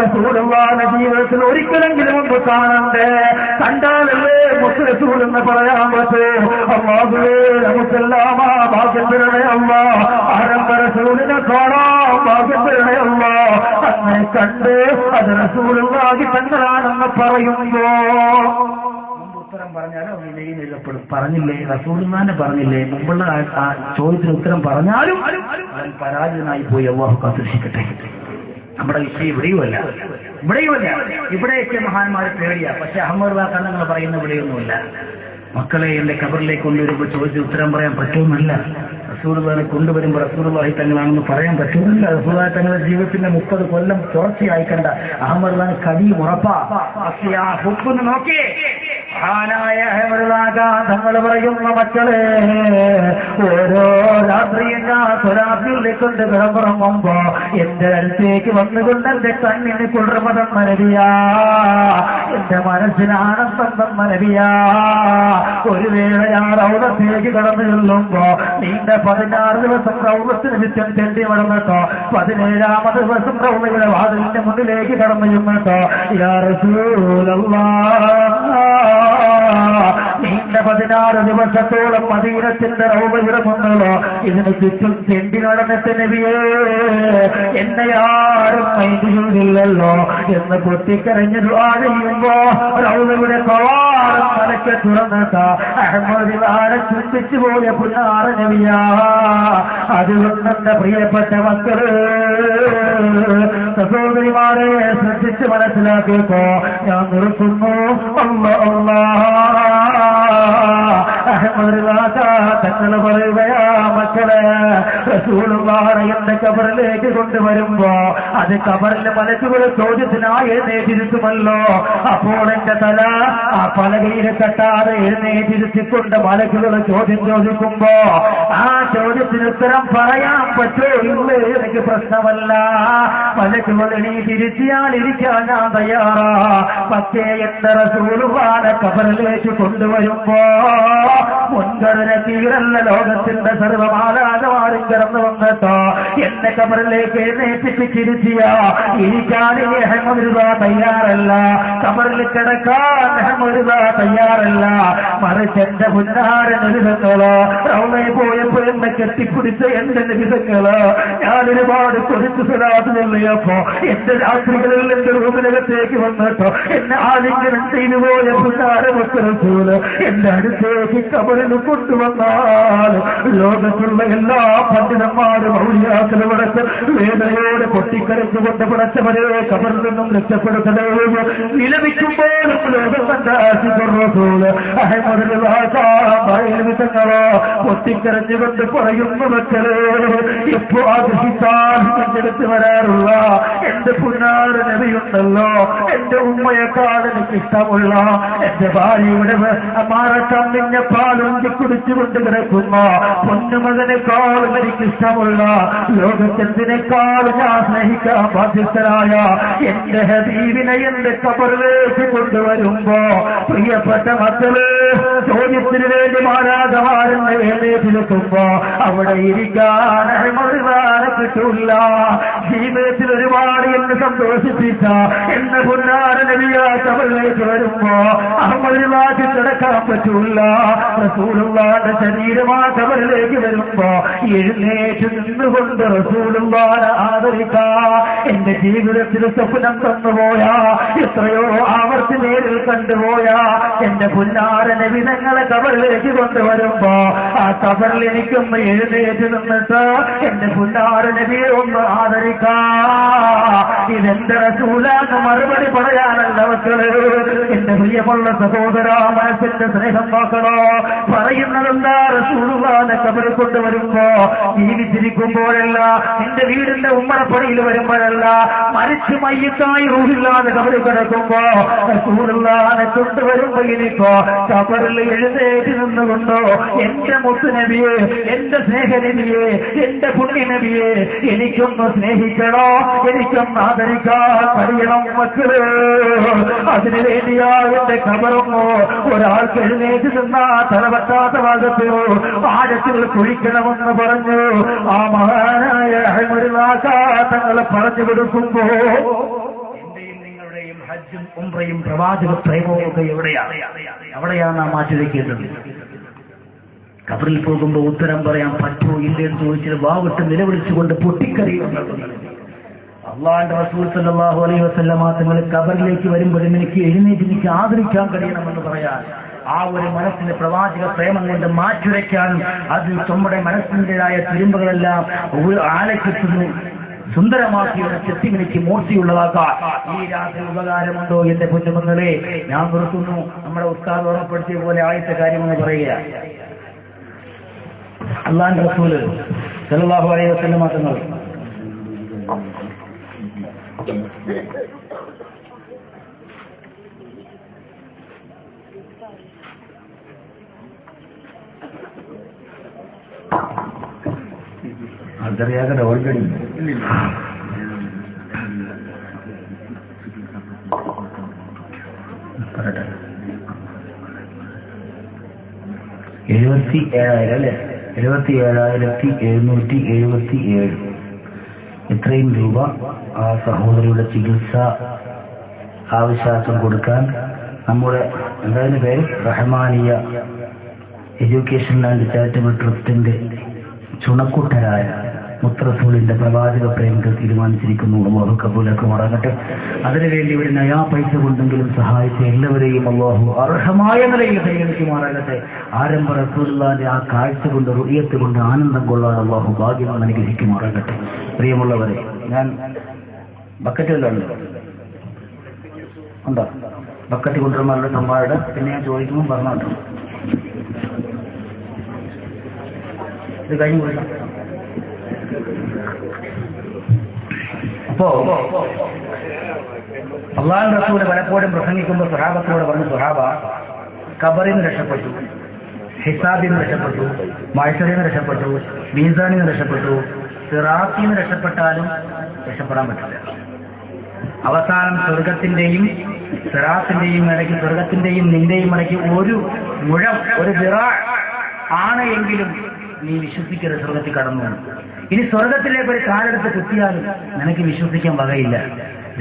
Speaker 2: റസൂലുള്ളാഹിന്റെ ജീവിതത്തിൽ ഒരിക്കലെങ്കിലും ഒന്ന് കാണണ്ടേ? കണ്ടാലല്ലേ മുത്ത് റസൂൽ എന്ന് പറയാൻ പറ്റൂ. അല്ലാഹുവേ നമുക്കെല്ലാം ആ ഭാഗ്യം തരണേ അല്ലാ. ആരംഭ റസൂലിനെ കാണാൻ ഭാഗ്യം തരണേ അല്ലാ. അങ്ങനെ കണ്ട് അത് റസൂലുള്ളാഹി തങ്ങളാണെന്ന് പറയുമ്പോ ഉത്തരം പറഞ്ഞാലും എഴുതപ്പെടും. പറഞ്ഞില്ലേ റസൂലുള്ളാഹിനെ പറഞ്ഞില്ലേ, മുമ്പുള്ള ആ ചോദ്യത്തിന് ഉത്തരം പറഞ്ഞാലും അവൻ പരാജിതനായി പോയി. അല്ലാഹു കാത്തുരക്ഷിക്കട്ടെ. നമ്മുടെ വിഷയം ഇവിടെയുമല്ല. ഇവിടെയൊക്കെ മഹാന്മാരെ പേടിയാ. പക്ഷെ അഹമ്മദ് വാക്കാൻ നിങ്ങൾ പറയുന്ന ഇവിടെയൊന്നുമില്ല. മക്കളെ എന്റെ ഖബറിലേക്ക് കൊണ്ടുവരുമ്പോൾ ചോദിച്ച് ഉത്തരം പറയാൻ പറ്റുമെന്നല്ല. റസൂലുള്ളാഹിനെ കൊണ്ടുവരുമ്പോൾ റസൂലുള്ളാഹി തങ്ങളാണെന്ന് പറയാൻ പറ്റുന്നില്ല. റസൂലുള്ളാഹി തങ്ങളുടെ ജീവിതത്തിന്റെ 30 കൊല്ലം തുടർച്ചയായി കണ്ട അഹമ്മദ് ഖാൻ കടിയും ഉറപ്പാ. പക്ഷേ ആ ഹുബ്ബിന് നോക്കി ആനായ തങ്ങൾ പറയുന്ന മക്കളെ, ഓരോ രാത്രിയും ഞാൻ സ്വലാത്തിലേക്ക് കൊണ്ട് കിടന്നുറങ്ങുമ്പോ എന്റെ അടുത്തേക്ക് വന്നുകൊണ്ട് എന്റെ കണ്ണിന് കുളിർമ തന്ന നബിയാ, എന്റെ മനസ്സിന് ആനന്ദം തന്ന നബിയാ. ഒരു വേള ഞാൻ റൗളത്തേക്ക് കടന്നു ചെല്ലുമ്പോ നീണ്ട 16 ദിവസം റൗളത്തിന് ചുറ്റും ചെണ്ടി നടന്നിട്ടോ 17ാമത് ദിവസം റൗളയുടെ വാതിലിന്റെ മുന്നിലേക്ക് കടന്നു ചെന്നിട്ടോ യാ റസൂലല്ലാഹ്, നീണ്ട 16 ദിവസത്തോളം മദീനത്തിന്റെ റൗളയുടെ മുന്നല്ലോ ഇതിന് ചുറ്റും ചെണ്ടി നടന്നിട്ട് നബിയേ എന്നെ ആരും മൈൻഡ് ചെയ്തില്ലല്ലോ എന്ന് പൊട്ടിക്കരഞ്ഞു ദുആ ചെയ്യുമ്പോ റൗളയുടെ കവാടം മലക്കെ തുറന്നിട്ട് അഹ്മദ് വാരെ ചുറ്റിച്ചു പോയ പുന്നാറ നബിയാ. അതുകൊണ്ട് എന്റെ പ്രിയപ്പെട്ട മക്കള് സഹോദരിമാരെ ശ്രദ്ധിച്ച് മനസ്സിലാക്കിക്കോ. ഞാൻ നിർത്തുന്നു. അഹ്മദ് തങ്ങൾ പറയുകയാ, മക്കളെ റസൂലുള്ളാഹിനെ എന്റെ ഖബറിലേക്ക് കൊണ്ടുവരുമ്പോ അത് ഖബറിലെ മലക്കുകൾ ചോദ്യത്തിനായി എഴുന്നേറ്റിരുത്തുമല്ലോ. അപ്പോൾ എന്റെ തല ആ പലകയിൽ കെട്ടാതെ എഴുന്നേറ്റിരുത്തിക്കൊണ്ട് മലക്കുകൾ ചോദ്യം ചോദിക്കുമ്പോ ആ ചോദ്യത്തിന് ഉത്തരം പറയാൻ പറ്റുമോ ഇല്ലേ എനിക്ക് പ്രശ്നമല്ല. മലക്കുകൾ എണീറ്റിരുത്തിയാൽ ഇരിക്കാൻ ഞാൻ തയ്യാറാ. പക്ഷേ എന്റെ റസൂലുള്ളാഹിനെ ഖബറിലേക്ക് കൊണ്ടുവരുമ്പോ മുൻഗണന തീരല്ല. ലോകത്തിന്റെ സർവമാലാകമാരും കിടന്നു വന്നിട്ടോ എന്നെ ഖബറിലേക്ക് എഴുന്നേറ്റിപ്പിച്ചിരുത്തിയ ഇരിക്കാൻ അഹ്മദ് തയ്യാറല്ല. ഖബറിൽ കിടക്കാൻ അഹ്മദ് തയ്യാറല്ല. മറിച്ച് എന്റെ പുന്നാര നിമിഷങ്ങളോ റൗളയിൽ പോയപ്പോ എന്നെ കെട്ടിപ്പിടിച്ച എന്റെ നിമിഷങ്ങളോ ഞാൻ ഒരുപാട് കൊതിച്ചു സ്വലാത്ത് ചൊല്ലിയപ്പോ എന്റെ രാത്രികളിൽ എന്റെ റൂമിനകത്തേക്ക് വന്നിട്ടോ എന്നെ ആലിംഗനം ചെയ്തു പോയ പുന്നാര റസൂല് എന്റെ അടുത്തേക്ക് ഖബറിൽ കൊണ്ടുവന്നാൽ ലോകത്തുള്ള എല്ലാ പണ്ഡിതന്മാരും ഔലിയാക്കളും അടക്കം വേദനയോടെ പൊട്ടിക്കരച്ചുകൊണ്ട് പടച്ചവരെ ഖബറിൽ നിന്നും രക്ഷപ്പെടുത്തണേ വിലപിക്കുമ്പോഴും ലോകം കണ്ടാസിറസൂല് അഹ്മദ് നിമിഷങ്ങളോ പൊട്ടിക്കരഞ്ഞുകൊണ്ട് പറയുന്നു മക്കളെ എപ്പോ ആഗ്രഹിച്ചാൽ എന്റെ അടുത്ത് വരാറുള്ള എന്റെ പുന്നാര നബിയുണ്ടല്ലോ, എന്റെ ഉമ്മയെക്കാൾ എനിക്ക് ഇഷ്ടമുള്ള എന്റെ ഭാര്യയുടെ മാറക്കമ്മിഞ്ഞ പാലുണ്ടി കുടിച്ചുകൊണ്ട് കിടക്കുന്ന പൊന്നുമകനെക്കാളും എനിക്കിഷ്ടമുള്ള ലോകത്തെന്തിനേക്കാൾ ഞാൻ സ്നേഹിക്കാൻ ബാധ്യസ്ഥനായ എന്റെ ഹബീബിനെ എന്റെ ഖബറിലേക്ക് കൊണ്ടുവരുമ്പോ പ്രിയപ്പെട്ട മക്കള് ചോദ്യത്തിന് വേണ്ടി മാലാഖമാരെന്ന് എഴുന്നേറ്റിരിക്കുമ്പോ അവിടെ ഇരിക്കാൻ കിട്ടൂല. ജീവിതത്തിൽ ഒരുപാട് ഒരുപാട് എന്നെ സന്തോഷിപ്പിച്ച എന്നെ പൊന്നാര നബിയാ കബറിലേക്ക് വരുമ്പോ അഹമ്മദിലാക്കി കിടക്കാൻ പറ്റൂല. റസൂലുള്ളാഹിന്റെ ശരീരമാ കബറിലേക്ക് വരുമ്പോ എഴുന്നേറ്റ് നിന്നുകൊണ്ട് റസൂലുള്ളാഹിനെ ആദരിക്കാ. എന്റെ ജീവിതത്തിൽ സ്വപ്നം തന്നുപോയാ, എത്രയോ ആവർത്തി നേരിൽ കണ്ടുപോയാ എന്റെ പൊന്നാര നബി തങ്ങളെ കബറിലേക്ക് കൊണ്ടുവരുമ്പോ ആ കബറിൽ എനിക്കൊന്ന് എഴുന്നേറ്റ് നിന്നിട്ട് എന്റെ പൊന്നാര നബിയെ ഒന്ന് ആദരിക്കാ. ഇതെന്റെ റസൂലാന്ന് മറുപടി പറയാനല്ല മക്കള്. എന്റെ പ്രിയമുള്ള സഹോദര, മനസ്സിന്റെ സ്നേഹം നോക്കണോ. പറയുന്നതെന്താ? റസൂലുള്ളാഹിനെ കബറിൽ കൊണ്ടുവരുമ്പോ ജീവിച്ചിരിക്കുമ്പോഴല്ല, നിന്റെ വീടിന്റെ ഉമ്മറപ്പടിയിൽ വരുമ്പോഴല്ല, മരിച്ചു മയ്യത്തായി റൂഹില്ലാതെ കബറിൽ കിടക്കുമ്പോ റസൂലുള്ളാഹിനെ കൊണ്ടുവരുമ്പോ ഇനിയിപ്പോ കബറിൽ എഴുന്നേറ്റ് നിന്നുകൊണ്ടോ എന്റെ മുത്തുനബിയെ, എന്റെ സ്നേഹനബിയെ, എന്റെ പുണ്യനബിയെ എനിക്കൊന്ന് സ്നേഹിക്കണോ, എനിക്കൊന്ന് ആദരിക്കാൻ കഴിയണം മക്കള്. അതിനു വേണ്ടിയാ എന്റെ കബറൊന്നോ ഒരാൾക്ക് എഴുന്നേറ്റ് നിന്നാ തലപറ്റാത്ത ഭാഗത്തോ ആഴത്തിൽ കുഴിക്കണമെന്ന് പറഞ്ഞു ആ മഹാനായ തങ്ങളെ പറഞ്ഞു കൊടുക്കുമ്പോ എന്റെയും നിങ്ങളുടെയും ഹജ്ജും ഉംറയും പ്രവാചക പ്രേമവും ഒക്കെ എവിടെയാണ്? അവിടെയാണ് നാം മാറ്റിവെക്കേണ്ടത്. കബറിൽ പോകുമ്പോൾ ഉത്തരം പറയാൻ പറ്റുമോ ഇല്ലെന്ന് ചോദിച്ചത് വാവിട്ട് നിലവിളിച്ചുകൊണ്ട് പൊട്ടിക്കറിയുന്നത്. അള്ളാഹുവിന്റെ റസൂൽ സല്ലല്ലാഹു അലൈഹി വസല്ലമ തങ്ങൾ കബറിലേക്ക് വരുമ്പോഴും എനിക്ക് എഴുന്നേറ്റ് എനിക്ക് ആദരിക്കാൻ കഴിയണമെന്ന് പറയാൻ, ആ ഒരു മനസ്സിന്റെ പ്രവാചക പ്രേമം കൊണ്ട് മാറ്റുരയ്ക്കാൻ, അത് നമ്മുടെ മനസ്സിൻ്റെതായ തിരുമ്പുകളെല്ലാം ആലക്കിത്തുന്നു സുന്ദരമാക്കി ഒരു ചെത്തിമിനിക്ക് മൂർത്തിയുള്ളതാക്കാൻ ഈ രാത്രി ഉപകാരമുണ്ടോ എന്റെ കുഞ്ഞുമക്കളെ? ഞാൻ നിർത്തുന്നു. നമ്മുടെ ഉസ്താദ് ഓർമ്മപ്പെടുത്തിയ പോലെ ആദ്യത്തെ കാര്യമെന്ന് പറയുക, അള്ളാഹുവിന്റെ റസൂൽ സല്ലല്ലാഹു അലൈഹി വസല്ലമ തങ്ങൾ അതറിയാകട്ടെ ഓൾറെഡി പറയട്ടെ 77,000 അല്ലേ? 77,777 ഇത്രയും രൂപ ആ സഹോദരിയുടെ ചികിത്സ ആവശ്യാർത്ഥം കൊടുക്കാൻ നമ്മുടെ എന്തായാലും പേര് റഹ്മാനിയ എഡ്യൂക്കേഷൻ ആൻഡ് ചാരിറ്റബിൾ ട്രസ്റ്റിന്റെ ചുണക്കുട്ടരായ മുത്തറസൂലിന്റെ പ്രവാചക പ്രേമികൾ തീരുമാനിച്ചിരിക്കുന്നു. അല്ലാഹു കബൂലാക്കുമാറാകട്ടെ. അതിനുവേണ്ടി ഒരു നയാ പൈസ കൊണ്ടെങ്കിലും സഹായിച്ച എല്ലാവരെയും അല്ലാഹു അർഹമായ നിലയിൽ പരിഗണിക്കുമാറാകട്ടെ. ആരംഭ റസൂലുള്ളാഹിന്റെ ആ കാഴ്ച കൊണ്ട് റുഹിയത്ത് കൊണ്ട് ആനന്ദം കൊള്ളാൻ അല്ലാഹു ഭാഗ്യം അനുഗ്രഹിക്കുമാറാകട്ടെ. പ്രിയമുള്ളവരെ, ഞാൻ ബക്കറ്റ് വല്ലതും ഉണ്ടോ? ബക്കറ്റ് കൊണ്ടുവരുമ്പോൾ നമ്മളുടെ പിന്നെ ഞാൻ ചോദിക്കുമ്പോൾ പറഞ്ഞോട്ടോ. ഇത് കഴിഞ്ഞു പോയില്ല. അപ്പോ അല്ലാഹുവിന്റെ റസൂൽ പലപ്പോഴും പ്രസംഗിക്കുമ്പോൾ സ്വഹാബത്തോട് പറഞ്ഞു, സ്വഹാബ ഖബറിൽ നിന്ന് രക്ഷപ്പെട്ടു, ഹിസാബിൽ നിന്ന് രക്ഷപ്പെട്ടു, മഹ്ശറിൽ നിന്ന് രക്ഷപ്പെട്ടു, മീസാനിൽ നിന്ന് രക്ഷപ്പെട്ടു, സിറാത്തിൽ നിന്ന് രക്ഷപ്പെട്ടാലും രക്ഷപ്പെടാൻ പറ്റില്ല. അവസാനം സ്വർഗത്തിന്റെയും സിറാത്തിന്റെയും ഇടയ്ക്ക്, സ്വർഗത്തിന്റെയും നിന്റെയും ഇടയ്ക്ക് ഒരു മുഴം, ഒരു ദിറാ ആണ് എങ്കിലും നീ വിശ്വസിക്കരുത് സ്വർഗത്തിൽ കടന്നു. ഇനി സ്വർഗത്തിലേക്ക് ഒരു കാലെടുത്ത് കുത്തിയാലും നിനക്ക് വിശ്വസിക്കാൻ വകയില്ല.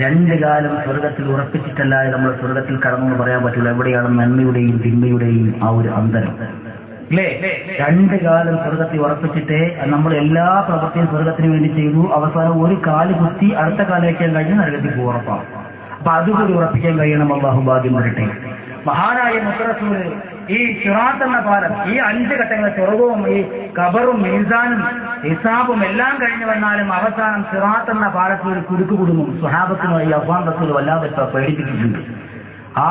Speaker 2: 2 കാലം സ്വർഗത്തിൽ ഉറപ്പിച്ചിട്ടല്ലാതെ നമ്മൾ സ്വർഗത്തിൽ കടന്നു എന്ന് പറയാൻ പറ്റില്ല. എവിടെയാണ് നന്മയുടെയും തിന്മയുടെയും ആ ഒരു അന്തരം അല്ലേ? 2 കാലം സ്വർഗത്തിൽ ഉറപ്പിച്ചിട്ടേ നമ്മൾ എല്ലാ പ്രവൃത്തിയും സ്വർഗത്തിന് വേണ്ടി ചെയ്തു. അവസാനം ഒരു കാല് കുത്തി അടുത്ത കാലം വയ്ക്കാൻ കഴിഞ്ഞ് നരകത്തിൽ ഉറപ്പാണ്. അപ്പൊ അതുകൂടി ഉറപ്പിക്കാൻ കഴിയണം. അല്ലാഹു ഭാഗ്യം വരട്ടെ. മഹാനായ മുത്തറസൂൽ ഈ സിറാത്ത് എന്ന പാലം, ഈ 5 ഘട്ടങ്ങൾ, സ്വർഗവും ഈ ഖബറും മീസാനും ഹിസാബും എല്ലാം കഴിഞ്ഞു വന്നാലും അവസാനം സിറാത്ത് എന്ന പാലത്തിൽ ഒരു കുടുക്ക് കുടുങ്ങും. സ്വഹാബത്തിനുമായി അഫ്വാൻ റസൂൽ വല്ലാതെ പേടിപ്പിച്ചിട്ടുണ്ട്. ആ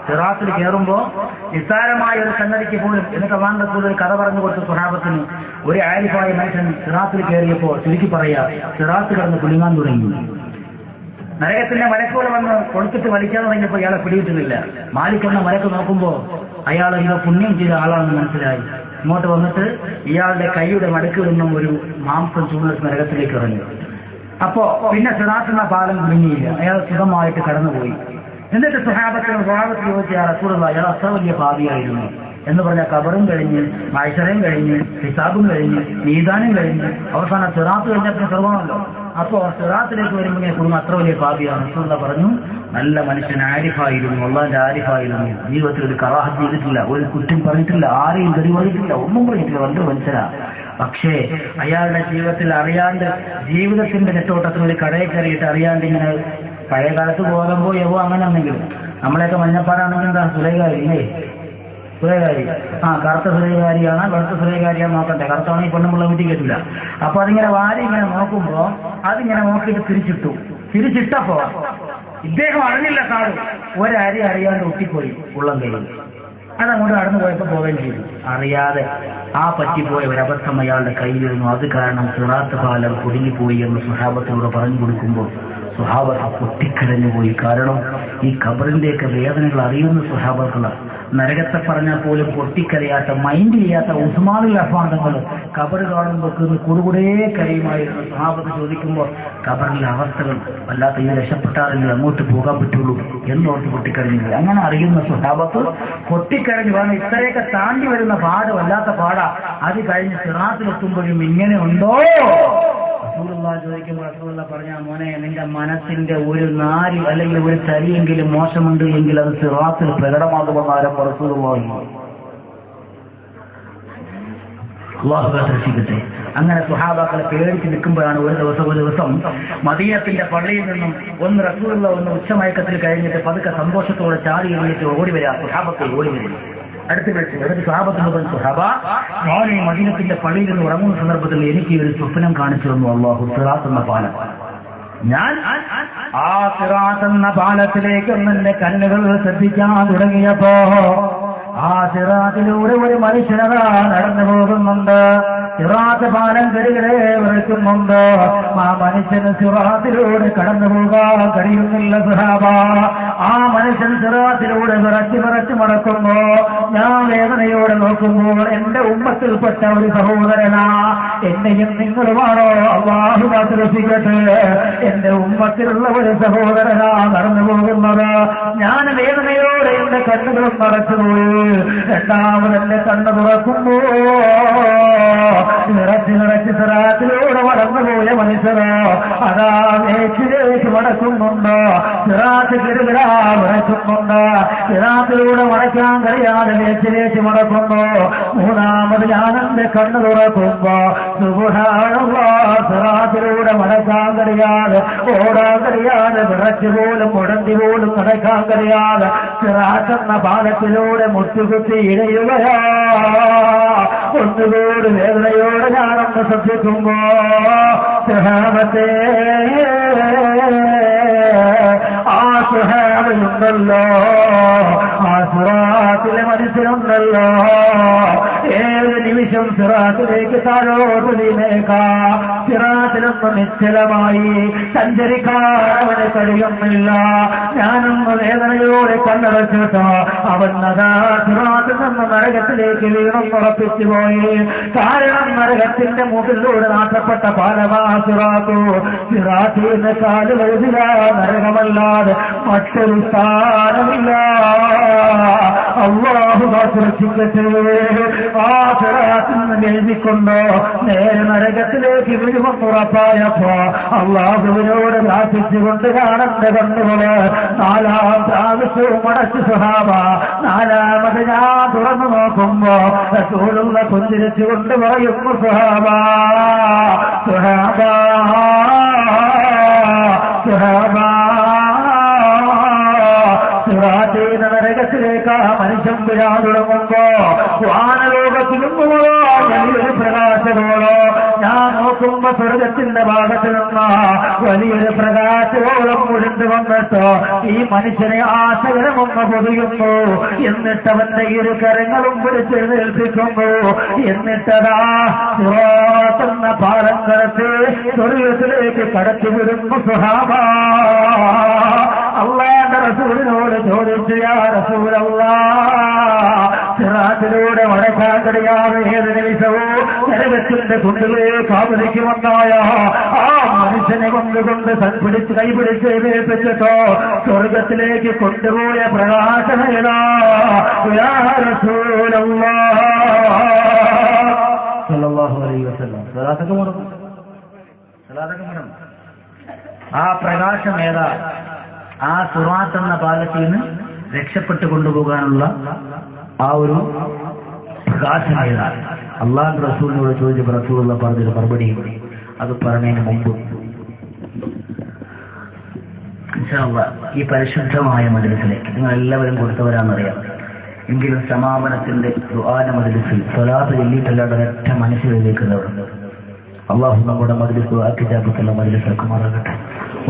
Speaker 2: സിറാത്തിൽ കയറുമ്പോ നിസ്സാരമായ ഒരു സംഗതിക്ക് പോലും, എന്നിട്ട് അഫ്വാൻ റസൂൽ ഒരു കഥ പറഞ്ഞു കൊടുത്ത സ്വഹാബത്തിന്, ഒരു ആരിഫായ മനുഷ്യൻ സിറാത്തിൽ കയറിയപ്പോ ചുരുക്കി പറയാ സിറാത്ത് കിടന്ന് കുലുങ്ങാൻ തുടങ്ങി. നരകത്തിന്റെ മലക്കുകൾ വന്ന് കൊടുത്തിട്ട് വലിക്കാൻ തുടങ്ങിയപ്പോൾ ഇയാളെ പിടിയിട്ടുന്നില്ല. മാലിക് എന്ന മലക്ക് നോക്കുമ്പോ അയാൾ ഇവ പുണ്യം ചെയ്ത ആളാണെന്ന് മനസ്സിലായി. ഇങ്ങോട്ട് വന്നിട്ട് ഇയാളുടെ കൈയുടെ മടക്കിൽ നിന്നും ഒരു മാംസം ചൂട് നരകത്തിലേക്ക് ഇറങ്ങി. അപ്പോ പിന്നെ സിറാത്ത് പാലം കുടുങ്ങിയില്ല, അയാൾ സുഖമായിട്ട് കടന്നുപോയി. എന്നിട്ട് സ്വഹാബത്തിന് ചോദിച്ച റസൂലുള്ളാഹി, അയാൾ അത്ര വലിയ പാപിയായിരുന്നു എന്ന് പറഞ്ഞാൽ ഖബറും കഴിഞ്ഞ്, മഹ്ശറും കഴിഞ്ഞ്, ഹിസാബും കഴിഞ്ഞ്, മീസാനും കഴിഞ്ഞ്, അവസാനം സിറാത്ത് കഴിഞ്ഞ പിന്നെ സ്വർഗ്ഗമാണല്ലോ.
Speaker 1: അപ്പോ സിറാത്തിലേക്ക് വരുമ്പോൾ ഇങ്ങനെ കുടുംബം അത്ര വലിയ പാപിയാണ്. റസൂലുള്ളാഹി പറഞ്ഞു, നല്ല മനുഷ്യൻ ആരിഫായിരുന്നു, അള്ളാന്റെ ആരിഫായിരുന്നു, ജീവിതത്തിൽ ഒരു കറാഹത്ത് ചെയ്തിട്ടില്ല, ഒരു കുറ്റം പറഞ്ഞിട്ടില്ല, ആരെയും തെളിവഴിച്ചിട്ടില്ല, ഒന്നും പറഞ്ഞിട്ടില്ല, വലിയ മനുഷ്യനാ. പക്ഷേ അയാളുടെ ജീവിതത്തിൽ അറിയാണ്ട് ജീവിതത്തിന്റെ നെട്ടോട്ടത്തിൽ ഒരു കടയിൽ കയറിയിട്ട് അറിയാണ്ട് ഇങ്ങനെ പഴയ കാലത്ത് ഗോതമ്പോ യവോ അങ്ങനെ എന്തെങ്കിലും, നമ്മളെയൊക്കെ മഞ്ഞപ്പാടാണെങ്കിൽ എന്താ സുലൈകാരി ഇല്ലേ, സുലൈകാരി, കറുത്ത സുലൈകാരിയാണ് വെളുത്ത സുലൈകാരിയാണ് നോക്കണ്ടേ, കറുത്താണെങ്കിൽ പെണ്ണുമുള്ള വീട്ടിൽ കേട്ടില്ല. അപ്പൊ അതിങ്ങനെ വാരി ഇങ്ങനെ നോക്കുമ്പോ അതിങ്ങനെ നോക്കിയിട്ട് തിരിച്ചിട്ടപ്പോ ഇദ്ദേഹം അറിഞ്ഞില്ല സാധു ഒരരി അറിയാണ്ട് ഒട്ടിപ്പോയി ഉള്ളം കയ്യിൽ. അതങ്ങോട്ട് കടന്നു പോയപ്പോ പോവുകയും ചെയ്തു. അറിയാതെ ആ പറ്റിപ്പോയ ഒരബദ്ധം അയാളുടെ കയ്യിലിരുന്നു. അത് കാരണം സിറാത്ത് പാലം കുടുങ്ങിപ്പോയി എന്ന് സുഹാബത്തിനോട് പറഞ്ഞു കൊടുക്കുമ്പോൾ സുഹാബത്ത് പൊട്ടിക്കരഞ്ഞുപോയി. കാരണം ഈ ഖബറിന്റെയൊക്കെ വേദനകൾ അറിയുന്ന സുഹാബത്തുള്ള, നരകത്തെ പറഞ്ഞാൽ പോലും പൊട്ടിക്കരയാത്ത, മൈൻഡ് ചെയ്യാത്ത ഉസ്മാനുൽ അഫാന്തങ്ങൾ ഖബർ കാണുമ്പോൾ കുടുകുടേ കരയുമായിരുന്നു. സുഹാബത്ത് ചോദിക്കുമ്പോൾ ഖബറിലെ അവസ്ഥകൾ വല്ലാത്ത, ഇത് രക്ഷപ്പെട്ടാറില്ല, അങ്ങോട്ട് പോകാൻ പറ്റുള്ളൂ എന്നോർത്ത് പൊട്ടിക്കരഞ്ഞു. അങ്ങനെ അറിയുന്ന സുഹാബത്ത് പൊട്ടിക്കരഞ്ഞു. കാരണം ഇത്രയൊക്കെ താണ്ടി വരുന്ന പാട് വല്ലാത്ത പാടാ. അത് കഴിഞ്ഞ് സിറാത്തിലെത്തുമ്പോഴും ഇങ്ങനെ ഉണ്ടോ? റസൂലുള്ളാഹി ചോദിക്കുമ്പോൾ റസൂലുള്ളാഹി പറഞ്ഞ, മോനെ നിന്റെ മനസ്സിന്റെ ഒരു നാരി അല്ലെങ്കിൽ ഒരു തരിയെങ്കിലും മോശമുണ്ട് എങ്കിൽ അത് സിറാത്തിൽ പ്രകടമാകുമെന്ന് ആരംഭം റസൂലുള്ളാഹി. അല്ലാഹു രക്ഷിക്കട്ടെ. അങ്ങനെ സുഹാബാക്കളെ പേടിച്ച് നിൽക്കുമ്പോഴാണ് ഒരു ദിവസം മദീനത്തിന്റെ പള്ളിയിൽ നിന്നും ഒന്ന് റസൂലുള്ളാഹി ഒന്ന് ഉച്ചമയക്കത്തിൽ കഴിഞ്ഞിട്ട് പതുക്കെ സന്തോഷത്തോടെ ചാടി എഴുന്നേറ്റ് ഓടി വരിക. സുഹാബത്തെ ഓടി വരിക അടുത്ത് വിളിച്ചു. എന്നിട്ട് സുഹാബത്തിനോട്, സുഹാബ, ഞാൻ ഈ മദീനത്തിന്റെ പള്ളിയിൽ നിന്ന് ഉറങ്ങുന്ന സന്ദർഭത്തിൽ എനിക്ക് ഒരു സ്വപ്നം കാണിച്ചു തന്നു അല്ലാഹു. സിറാത്ത് എന്ന പാലം. ഞാൻ ആ സിറാത്ത് എന്ന പാലത്തിലേക്ക് എന്റെ കണ്ണുകൾ ശ്രദ്ധിക്കാൻ തുടങ്ങിയപ്പോ ആ സിറാത്തിലൂടെ ഒരു മനുഷ്യനതാ നടന്നു പോകുന്നുണ്ട്. സിറാത്ത് പാലം കരുകരെ വിളിക്കുന്നുണ്ട്. ആ മനുഷ്യന് സിറാത്തിലൂടെ കടന്നു പോകാൻ കഴിയുന്നില്ല സുഹാബ. ആ മനുഷ്യൻ സിറാത്തിലൂടെ വിറച്ച് മടക്കുമ്പോ ഞാൻ വേദനയോടെ നോക്കുമ്പോൾ എന്റെ ഉമ്മത്തിൽപ്പെട്ട ഒരു സഹോദരനാ. എന്നെയും നിങ്ങളുമാണോ? അല്ലാഹു കാത്തുരക്ഷിക്കട്ടെ. എന്റെ ഉമ്മത്തിലുള്ള ഒരു സഹോദരനാ നടന്നു പോകുന്നത്. ഞാൻ വേദനയോടെ എന്റെ കണ്ണുകളും മറച്ചുപോയി. രണ്ടാമത് എന്റെ കണ്ണ് തുറക്കുമ്പോ നിറച്ച് സിറാത്തിലൂടെ മടന്നുപോയ മനുഷ്യരോ അതാ മേച്ചിലേക്ക് മടക്കുന്നുണ്ടോ, സിറാത്ത് കിരുകിടാ മടക്കുന്നുണ്ട്. സിറാത്തിലൂടെ മടക്കാൻ കഴിയാതെ മേച്ചിലേക്ക് മടക്കുമ്പോ മൂന്നാമത് ഞാൻ എന്റെ കണ്ണ് തുറക്കുമ്പോ സുബ്ഹാനല്ലാഹ്, സിറാത്തിലൂടെ മടക്കാൻ കഴിയാതെ, ഓടാൻ കഴിയാതെ, വിറച്ചു പോലും മുടന്തി പോലും നടക്കാൻ കഴിയാതെ സിറാത്ത് എന്ന പാലത്തിലൂടെ മുട്ടുകുത്തി ഇഴയുകയാ. ഒന്നുകൂടി വേദനയോടെ ഞാനൊന്ന് ശ്രദ്ധിക്കുമ്പോ സുഹാബത്തെ, ആ സുഹാബുണ്ടല്ലോ, ആ സിറാത്തിലെ മനുഷ്യനുണ്ടല്ലോ, ഏത് നിമിഷം സിറാത്തിലേക്ക് താഴോട്ട് നീനേക്കാം. സിറാത്തിലൊന്ന് നിശ്ചലമായി സഞ്ചരിക്കാൻ അവന് കഴിയുന്നില്ല. ഞാനൊന്ന് വേദനയോടെ കണ്ണടച്ചിട്ടോ അവൻ അതാ സിറാത്തിൽ നിന്ന് നരകത്തിലേക്ക് വീണുറപ്പിച്ചു പോയി. കാരണം നരകത്തിന്റെ മുകളിലൂടെ നാട്ടപ്പെട്ട പാലമാ സിറാത്തു. സിറാത്തിന് കാലുകളില്ല, നരകമല്ലാതെ മറ്റൊരു സ്ഥാനമില്ല. അല്ലാഹു കാത്തുരക്ഷിക്കട്ടെ. ആ സിറാത്തിൽ നിന്ന് എഴുതിക്കൊണ്ടോ നേരെ നരകത്തിലേക്ക് വീഴുമെന്നുറപ്പായപ്പോ അല്ലാഹുവിനോട് പ്രാർത്ഥിച്ചുകൊണ്ട് കാണന്റെ കണ്ണുകള് നാലാം പ്രാവശ്യവും അടച്ചു സുഹാബ. നാലാമത് ഞാൻ തുറന്നു നോക്കുമ്പോ റസൂലുള്ള പുഞ്ചിരിച്ചുകൊണ്ട് പറയുന്നു, സുഹാബ സുഹാബ സുഹാബ. സിറാത്തീന നരകത്തിലേക്ക് ആ മനുഷ്യൻ വിടാൻ തുടങ്ങുമ്പോ വാനലോകത്തിലുമ്പോ വലിയൊരു പ്രകാശമോളോ ഞാൻ നോക്കുമ്പോ സ്വർഗത്തിന്റെ ഭാഗത്ത് നിന്ന് വലിയൊരു പ്രകാശമോളം മുഴുന്നു വന്നിട്ടോ ഈ മനുഷ്യനെ ആശകരമൊന്ന് പൊതിയുന്നു. എന്നിട്ടവന്റെ ഇരു കരങ്ങളും പിടിച്ചെഴുന്നേൽപ്പിക്കുന്നു. എന്നിട്ടതാ സിറാത്തെന്ന പാലം കടത്തി സ്വർഗത്തിലേക്ക് കടത്തിവിടുന്നു സുഹാബ. അല്ലാഹുവിന്റെ റസൂലിനോട് ചോദിച്ചു, യാ റസൂലല്ലാഹ്, സിറാത്തിലൂടെ മടക്കാൻ കഴിയാതെ ഏത് നിമിഷവും നരകത്തിന്റെ കുണ്ടിലേക്ക് ആവതിക്കുമെന്നായ ആ മനുഷ്യനെ കൊണ്ടുകൊണ്ട് കൈപിടിച്ച് എഴുന്നേൽപ്പിച്ചിട്ടോ സ്വർഗത്തിലേക്ക് കൊണ്ടുപോയ പ്രകാശമേതാ? യാ റസൂലല്ലാഹ് സല്ലല്ലാഹു അലൈഹി വസല്ലം. സലാത്തൊക്കെ മുടങ്ങും. ആ പ്രകാശം ഏതാ? ആ സുറാത്ത് എന്ന ഭാഗത്തിൽ നിന്ന് രക്ഷപ്പെട്ടു കൊണ്ടുപോകാനുള്ള ആ ഒരു പ്രകാശം ഏതാ? അള്ളാഹു റസൂലിനോട് ചോദിച്ചപ്പോൾ റസൂലുള്ള പറഞ്ഞൊരു മറുപടി അത് പറഞ്ഞതിന് മുമ്പ് ഈ പരിശുദ്ധമായ മജ്‌ലിസിലേക്ക് നിങ്ങൾ എല്ലാവരും കൊടുത്തവരാണെന്നറിയാം. എങ്കിലും സമാപനത്തിന്റെ ദുആന മജ്‌ലിസിൽ സ്വലാത്ത് ചൊല്ലിയിട്ടല്ലാതെ ഒരൊറ്റ മനസ്സിലേക്കുള്ളവരുണ്ട്. അള്ളാഹു നമ്മുടെ മജ്‌ലിസ് കിതാബത്തുള്ള മജ്‌ലിസാക്കുമാറാകട്ടെ.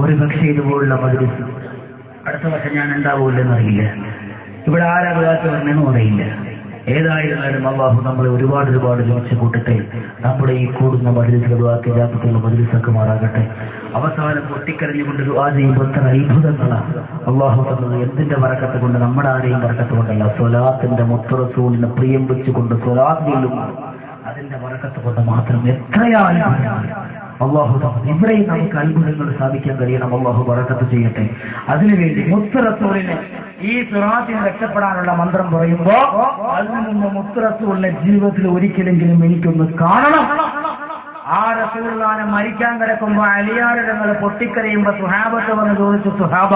Speaker 1: ഒരു പക്ഷേ ഇതുപോലുള്ള മജ്‌ലിസ് അടുത്ത വർഷം ഞാൻ ഉണ്ടാവൂല്ലെന്നറിയില്ല. ഇവിടെ ആരാ ദുആത്ത് വരണമെന്നും അറിയില്ല. ഏതായിരുന്നാലും അള്ളാഹു നമ്മളെ ഒരുപാട് ലഭിച്ച കൂട്ടത്തെ നമ്മുടെ ഈ കൂടുന്ന മജ്‌ലിസ് കിതാബത്തുള്ള മജ്‌ലിസാക്കുമാറാകട്ടെ. അവസാനം പൊട്ടിക്കരഞ്ഞുകൊണ്ട് ദുആ ചെയ്യുമ്പോൾ എത്ര അത്ഭുതങ്ങളാണ് അള്ളാഹു തന്നത്. എന്തിന്റെ ബറക്കത്ത് കൊണ്ട്? നമ്മുടെ ആരെയും ബറക്കത്ത് കൊണ്ടല്ല, സ്വലാത്തിന്റെ മുത്ത് റസൂലിനെ പ്രിയം വെച്ചുകൊണ്ട് സ്വലാത്ത് ചൊല്ലുമ്പോൾ അതിന്റെ ബറക്കത്ത് കൊണ്ട് മാത്രം. എത്രയാണ് അള്ളാഹു തന്നത്. ഇവിടെയും നമുക്ക് അത്ഭുതങ്ങൾ സാധിക്കാൻ കഴിയണം. അള്ളാഹു ബറക്കത്ത് ചെയ്യട്ടെ. അതിനുവേണ്ടി മുത്ത് റസൂലിനെ ഈ സിറാത്തിന് രക്ഷപ്പെടാനുള്ള മന്ത്രം പറയുമ്പോ അതിൽ നിന്ന് മുത്ത് റസൂലിനെ ജീവിതത്തിൽ ഒരിക്കലെങ്കിലും എനിക്കൊന്ന് കാണണം. ആ റസൂലുള്ളാഹിനെ മരിക്കാൻ കിടക്കുമ്പോ അലിയാര് നിങ്ങൾ പൊട്ടിക്കരയുമ്പോ സുഹാബത്ത് വന്ന് ചോദിച്ചു, സുഹാബ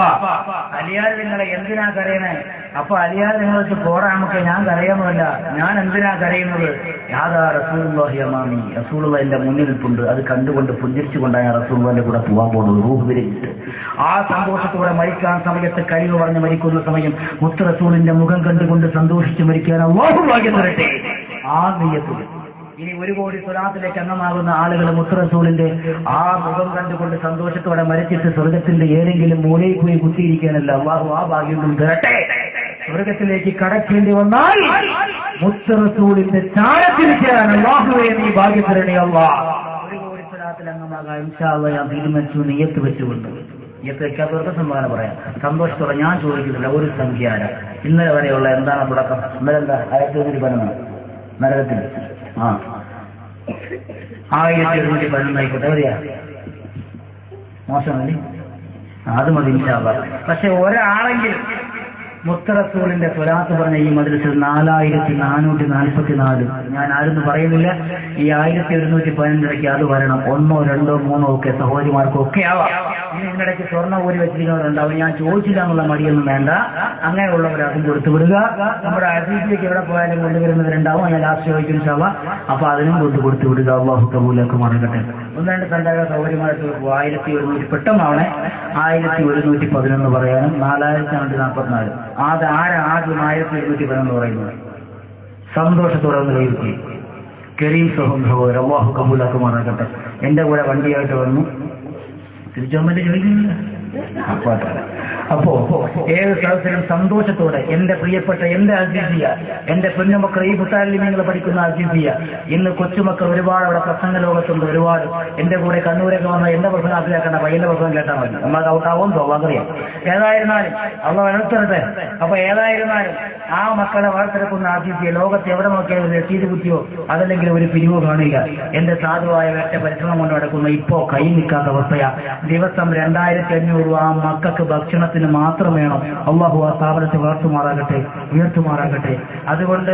Speaker 1: അലിയാര് നിങ്ങളെ എന്തിനാ കരയണേ? അപ്പൊ അലിയാര് നിങ്ങൾ വെച്ച് പോരാ, നമുക്ക് ഞാൻ കരയുന്നില്ല, ഞാൻ എന്തിനാ കരയുന്നത്? യാതാ റസൂലുള്ളാഹി അമാമി, റസൂലുള്ള എന്റെ മുന്നിൽ നിൽപ്പുണ്ട്. അത് കണ്ടുകൊണ്ട് പുഞ്ചിരിച്ചുകൊണ്ടാണ് റസൂലുള്ളാഹിന്റെ കൂടെ പോകാൻ പോകുന്നത്. റൂഹ് വിരിച്ചിട്ട് ആ സന്തോഷത്തോടെ മരിക്കാൻ സമയത്ത് കഴിവ് പറഞ്ഞ് മരിക്കുന്ന സമയം മുത്ത് റസൂലിന്റെ മുഖം കണ്ടുകൊണ്ട് സന്തോഷിച്ച് മരിക്കാൻ അല്ലാഹു ഭാഗ്യം തരട്ടെ. ആ നിയ്യത്തിൽ ഇനി 1 കോടി സ്വലാത്തിലേക്ക് അംഗമാകുന്ന ആളുകൾ മുത്ത് റസൂലിന്റെ ആ മുഖം കണ്ടുകൊണ്ട് സന്തോഷത്തോടെ മരിച്ചിട്ട് സ്വർഗത്തിന്റെ ഏതെങ്കിലും മൂലയിൽ പോയി കുത്തിയിരിക്കാനല്ല, അല്ലാഹു ആ ഭാഗ്യം തരട്ടെ. സ്വർഗത്തിലേക്ക് കടക്കേണ്ടി വന്നാൽ മുത്ത് റസൂലിന്റെ ചാരത്തിരിക്കാൻ അല്ലാഹുവേ നീ ഭാഗ്യം തരണേ അല്ലാഹ്. 1 കോടി സ്വലാത്തിൽ അംഗമാകാൻ ഇൻഷാ അല്ലാഹ് ഞാൻ തീരുമാനിച്ചു. നിയ്യത്ത് വെച്ചുകൊണ്ട് നിയ്യത്ത് വെക്കാത്തവർക്ക് സംഭാവന പറയാം. സന്തോഷത്തോടെ ഞാൻ ചോദിക്കുന്നില്ല ഒരു സംഖ്യ. ഇന്നലെ വരെയുള്ള എന്താണ് തുടക്കം? ഇന്നലെ എന്താ 1211 നരകത്തിൽ 1211 ആയിക്കോട്ടെ. എവിടെയാ മോശമല്ലേ? അത് മതി ഇൻഷാ അല്ലാഹ്. പക്ഷെ ഒരാളെങ്കിലും മുത്ത് റസൂലിന്റെ സ്വലാത്ത് പറഞ്ഞ ഈ മദ്രസയിൽ 4444 ഞാൻ ആരെന്ന് പറയുന്നില്ല. ഈ 1115 അത് വരണം. 1, 2, 3 ഒക്കെ സഹോദരിമാർക്കും ഒക്കെ ആവാം. ഇനി ഇതിനിടയ്ക്ക് സ്വർണ്ണ ഊരി വെച്ചിരിക്കുന്നവരുണ്ടാവും. ഞാൻ ചോദിച്ചില്ല എന്നുള്ള മടിയൊന്നും വേണ്ട. അങ്ങനെയുള്ളവരതും കൊടുത്തു വിടുക. നമ്മുടെ അതിഥിക്ക് എവിടെ പോയാലും കൊണ്ടുവരുന്നവരുണ്ടാവും. ഞാൻ ലാസ്റ്റ് ചോദിക്കും ഇൻഷാ അല്ലാഹ്. അപ്പൊ അതിനും കൊടുത്തു വിടുക. അല്ലാഹു കബൂലാക്കി മാറട്ടെ. 1-2 സംഘാടക സൗകര്യമായിട്ട് 1100 പെട്ടെന്നാവണേ. 1111 പറയാനും 4044 ആദ്യം 1111 പറയുന്നത് സന്തോഷത്തോടെ ഒന്ന് കൈവത്തി. കരീം സഹോദരൻ അല്ലാഹു കബൂലാക്കി മാറട്ടെ. എന്റെ കൂടെ വണ്ടിയായിട്ട് വന്നു തിരിച്ചോമ്പന്റെ ചോദിക്കുന്നില്ല. അപ്പോ ഏത് സദസ്സിലും സന്തോഷത്തോടെ എന്റെ പ്രിയപ്പെട്ട എന്റെ അസീസിയ, എന്റെ പൊന്നുമക്കൾ, ഈ മുത്താലിമീങ്ങൾ പഠിക്കുന്ന അസീസിയ, ഇന്ന് കൊച്ചുമക്കൾ ഒരുപാട് അവിടെ പ്രസംഗ ലോകത്തുണ്ട്. ഒരുപാട് എന്റെ കൂടെ കണ്ണൂരൊക്കെ വന്ന എന്റെ പ്രസംഗം ആക്കിയാക്കണ്ട, പയ്യന്റെ പ്രസംഗം കേട്ടാൽ മതി. നമ്മൾ ഔട്ടാവും തോന്നറിയാം. ഏതായിരുന്നാലും അവ വളർത്തരുത്. അപ്പൊ ഏതായിരുന്നാലും ആ മക്കളെ വളർത്തെടുക്കുന്ന ആസീസിയ ലോകത്ത് എവിടെ നോക്കിയാലും രസീത് കുത്തിയോ അതല്ലെങ്കിൽ ഒരു പിരിവോ കാണില്ല. എന്റെ സാധുവായ വേറ്റ പരിശ്രമം കൊണ്ട് നടക്കുന്ന ഇപ്പോ കൈ നിൽക്കാത്ത അവസ്ഥയാ. ദിവസം 2500 ആ മക്കൾക്ക് ഭക്ഷണത്തിന് മാത്രം വേണം. അല്ലാഹു ആ സ്ഥാപനത്തെ വളർത്തുമാറാകട്ടെ, ഉയർത്തുമാറാകട്ടെ. അതുകൊണ്ട്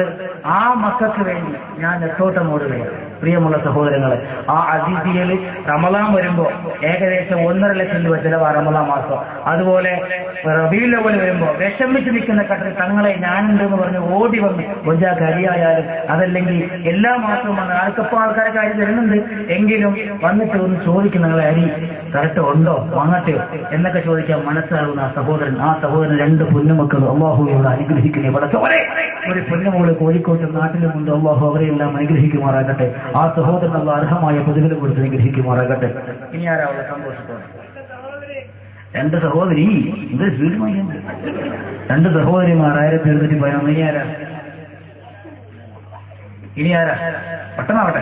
Speaker 1: ആ മക്കൾക്ക് വേണ്ടി ഞാൻ നെട്ടോട്ടം ഓടുകയാണ്. പ്രിയമുള്ള സഹോദരങ്ങളെ, ആ അസീസിയയിൽ റമളാൻ വരുമ്പോ ഏകദേശം 1.5 ലക്ഷം രൂപ ചെലവാ റമളാൻ മാസം. അതുപോലെ റബീഉൽ അവ്വൽ വരുമ്പോ വിഷമിച്ച് നിൽക്കുന്ന ഘട്ടത്തിൽ തങ്ങളെ ഞാനുണ്ടെന്ന് പറഞ്ഞ് ഓടി വന്ന് ഒഞ്ചാക്ക് അരിയായാലും അതല്ലെങ്കിൽ എല്ലാ മാസവും വന്ന് ആൾക്കപ്പം ആൾക്കാരൊക്കെ അരി തരുന്നുണ്ട്. എങ്കിലും വന്നിട്ട് ഒന്ന് ചോദിക്കും, നിങ്ങളെ അരി കറക്റ്റ് ഉണ്ടോ, വാങ്ങട്ടെയോ എന്നൊക്കെ ചോദിക്കാൻ മനസ്സിലാകുന്ന ആ സഹോദരൻ 2 പൊന്നുമക്കൾ അല്ലാഹുവോട് അനുഗ്രഹിക്കണേ. ഒരു പൊന്നുമോള് കോഴിക്കോട്ടും നാട്ടിലുമുണ്ട്. അല്ലാഹു അവരെയെല്ലാം അനുഗ്രഹിക്കുമാറാകട്ടെ. ആ സഹോദരൻ അല്ലാഹു അർഹമായ പ്രതിഫലം കൊടുത്ത് അനുഗ്രഹിക്കുമാറാകട്ടെ. ഇനി ആരാവുള്ള സന്തോഷത്തോടെ 2 സഹോദരി ഇത് വീടുമായി 2 സഹോദരിമാർ 1211. ഇനി ആരാ? പെട്ടെന്നാവട്ടെ.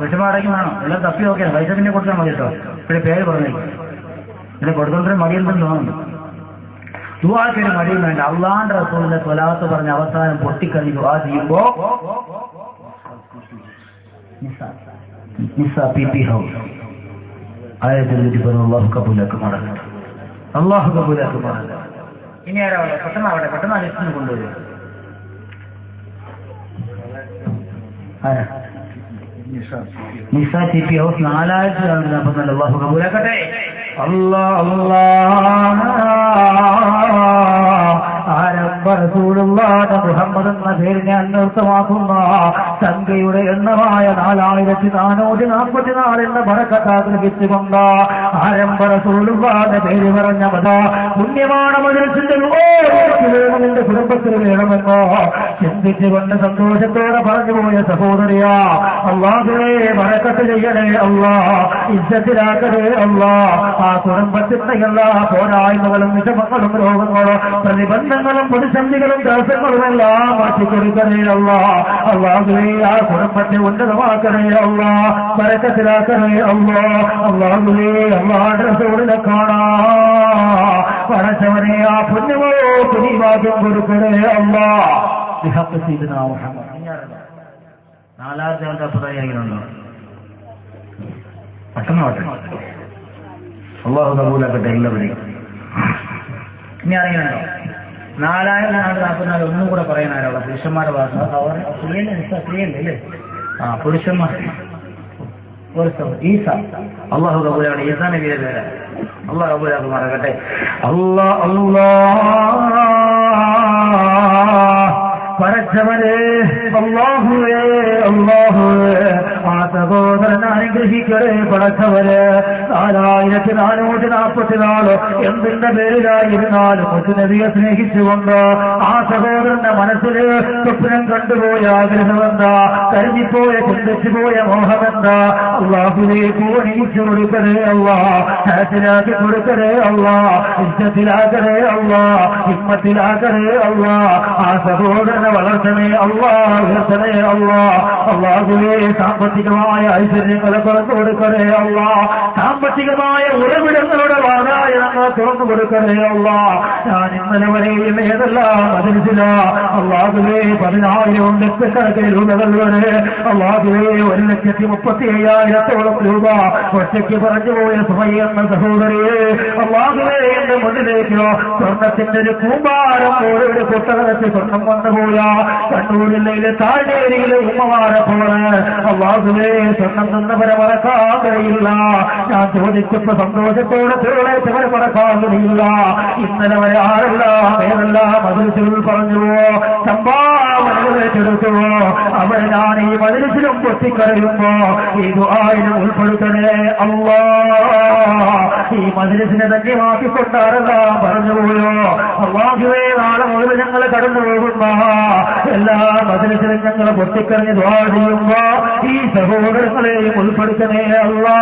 Speaker 1: വിഷമാടേക്കും വേണം. എല്ലാം തപ്പി നോക്കിയാൽ പൈസ പിന്നെ കൊടുത്താൽ മതി കേട്ടോ. ഇവിടെ പേര് പറഞ്ഞു ഇതിനെ കൊടുത്തോണ്ടേ മടിയെന്തെന്ന് തോന്നുന്നു. ദുആത്തിന് മടിയും വേണ്ട. അല്ലാഹുവിന്റെ റസൂലിന്റെ സ്വലാത്ത് പറഞ്ഞ അവസാനം പൊട്ടിക്കഴിഞ്ഞ് ദുആ ചെയ്യുമ്പോ അല്ലാഹു കബൂലാക്കി മാറട്ടെ. അല്ലാഹു കബൂലാക്കി മാറട്ടെ. ഇനി ആരാവട്ടെ? പെട്ടെന്നാവട്ടെ. പെട്ടെന്ന് ലിസ്റ്റിന് കൊണ്ടുവരും. ആരാ നിസ TP ഹൗസ് 4044 അല്ലാഹു കബൂലാക്കട്ടെ. മുഹമ്മദ് എന്ന പേരിനെ അന്വർത്ഥമാക്കുന്ന സംഖ്യയുടെ എണ്ണമായ 4444 എന്ന ബറക്കത്താഗ്രഹിച്ചുകൊണ്ട് ആരംഭ റസൂലുള്ളാഹിന്റെ പേര് പറഞ്ഞ പുണ്യമാണ് മജ്‌ലിസിന്റെ നിന്റെ കുടുംബത്തിൽ വേണമെന്നോ ചിന്തിച്ചുകൊണ്ട് സന്തോഷത്തോടെ പറഞ്ഞുപോയ സഹോദരിയാ, അല്ലാഹുവേ ബറക്കത്ത് ചെയ്യണേ അല്ലാ, ഇജ്ജത്തിലാക്കണേ അല്ലാ. ആ കുടുംബത്തിന്റെ എല്ലാ പോരായ്മകളും വിഷമങ്ങളും രോഗങ്ങളും പ്രതിബന്ധങ്ങളും പ്രതിസന്ധികളും ദോഷങ്ങളും എല്ലാം മാറ്റിക്കൊടുക്കണേ അല്ലാ. അല്ലാഹുവേ ആ കുടുംബത്തെ ഉന്നതമാക്കണേ അല്ലാ, ബറക്കത്തിലാക്കണേ അല്ലാ. അല്ലാഹുവേ അല്ലാഹുവിന്റെ റസൂലിനെ കാണാ പടച്ചവനെ ആ പുണ്യമോ പുനിവാക്യം കൊടുക്കണേ അല്ലാ. ബിഹഖ് സയ്യിദിനാ മുഹമ്മദ് 4000 പട്ടണമാട്ടെ. അല്ലാഹു കബൂലാക്കട്ടെ എല്ലാവരെയും. ഇനി അറിയണോ 4044 ഒന്നും കൂടെ പറയാനാരുള്ള പുരുഷന്മാരുടെ ഭാഷ അവർ സ്ത്രീയല്ലേ ആ പുരുഷന്മാർ ഈസ. അല്ലാഹു കബൂലാക്കട്ടെ. ഈസാ നബിയുടെ പേര് അല്ലാഹു കബൂലാക്കുമാറാകട്ടെ. പടച്ചവനെ അല്ലാഹുവേ അല്ലാഹുവേ ആ സഹോദരൻ അനുഗ്രഹിക്കണേ പടച്ചവന്. 4444 എന്തിന്റെ പേരിലായിരുന്നാലും മുത്തുനബിയെ സ്നേഹിച്ചുകൊണ്ട് ആ സഹോദരന്റെ മനസ്സില് സ്വപ്നം കണ്ടുപോയ ആഗ്രഹമെന്താ, കഴിഞ്ഞിപ്പോയ ചിന്തിച്ചുപോയ മോഹമെന്താ, അല്ലാഹുവേ പൂണിയിച്ചു കൊടുക്കണേ അല്ലാ, ഹാസിലാക്കി കൊടുക്കണേ അല്ലാ, ഇജ്ജത്തിലാക്കണേ അല്ലാ, ഹിമ്മത്തിലാക്കണേ അല്ലാ. ആ സഹോദരനെ വളർത്തണേ അല്ലാ, ഉയർത്തണേ അല്ലാ. അല്ലാഹുവേ സാമ്പത്തികമായ ഐശ്വര്യങ്ങളെ തുറന്നു കൊടുക്കണേ അല്ലാ, സാമ്പത്തികമായ ഉറവിടങ്ങളുടെ വാതായനങ്ങൾ തുറന്നു കൊടുക്കണേ അല്ലാ. ഞാൻ ഇന്നലെ വരെയും ഏതെല്ലാം മജ്‌ലിസില അല്ലാഹുവേ 10,000 ലക്ഷക്കണക്കിന് രൂപകൾ വരെ അല്ലാഹുവേ 1,35,000 രൂപ ഒറ്റയ്ക്ക് പറഞ്ഞുപോയ സുമയ്യ എന്ന സഹോദരിയെ അല്ലാഹുവേ എന്റെ മുന്നിലേക്ക് സ്വർണത്തിന്റെ ഒരു കൂമ്പാരം ഓരോരു പുസ്തകത്തിൽ സ്വർണം കൊണ്ടുപോയ കണ്ണൂർ ജില്ലയിലെ താഴേരിയിലെ ഉമ്മമാരെ പോലെ അല്ലാഹുവേ സ്വർണം തന്നവരെ മറക്കാൻ കഴിയില്ല. ഞാൻ ചോദിച്ചപ്പോ സന്തോഷത്തോടെ തീർച്ചവരെ മറക്കാൻ കഴിയില്ല. ഇന്നലെ വരെ ആരെല്ലാം ഏതെല്ലാം മജ്‌ലിസുകൾ പറഞ്ഞുവോ സംഭാവനകൾ ഏറ്റെടുത്തുവോ അവരെ ഞാൻ ഈ മജ്‌ലിസിലും പൊട്ടിക്കരയുമ്പോ ഈ ദുആയിലും ഉൾപ്പെടുത്തണേ അല്ലാ. ഈ മജ്‌ലിസിനെ ധന്യമാക്കിക്കൊണ്ടാരെല്ലാം പറഞ്ഞുപോയോ അല്ലാഹുവേ നാളെ മുഴുവൻ ഞങ്ങൾ കടന്നു പോകുമ്പോ എല്ലാ മജ്‌ലിസിലും ഞങ്ങൾ പൊട്ടിക്കറിഞ്ഞ് ദുആ ചെയ്യുമ്പോ ഈ സഹോദരങ്ങളെയും ഉൾപ്പെടുത്തണേ അല്ലാ.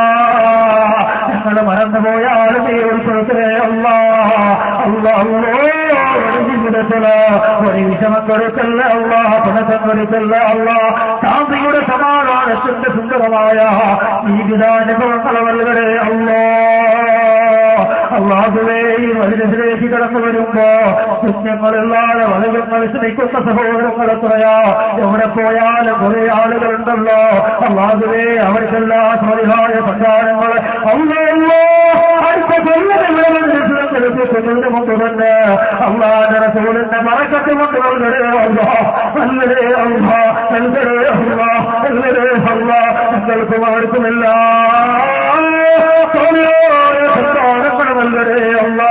Speaker 1: ഞങ്ങൾ മറന്നുപോയാലും നീ ഉൾപ്പെടുത്തണേ അല്ലാ. ഒരു വിഷമം കൊടുക്കല്ല അല്ലാ, പണക്കം കൊടുക്കല്ല അല്ലാ. ശാന്തിയുടെ സമാധാനത്തിന്റെ സുന്ദരമായ ജീവിതാനുഭവങ്ങൾ നൽകണേ അല്ലാ. അല്ലാഹുവേ ഈ മജ്‌ലിസിലേക്ക് കടന്നു വരുമ്പോ കുഞ്ഞുങ്ങളില്ലാതെ വളകൾ ശ്രമിക്കുന്ന സഹോദരങ്ങൾ എത്രയാ, എവിടെ പോയാലും കുറെ ആളുകളുണ്ടല്ലോ അല്ലാഹുവേ അവർക്കെല്ലാം സ്വലിഹായ സന്താനങ്ങൾ അടുത്ത മുമ്പ് തന്നെ അല്ലാഹുവിന്റെ റസൂലിന്റെ ബറക്കത്ത് കൊണ്ട് നൽകണേ അല്ലാ, നൽകണേ അല്ലാ, നൽകണേ അല്ലാ, നൽകണേ അല്ലാ. ഞങ്ങൾക്കും അവർക്കുമെല്ലാം സന്താനങ്ങൾ നൽകണേ അല്ലാ,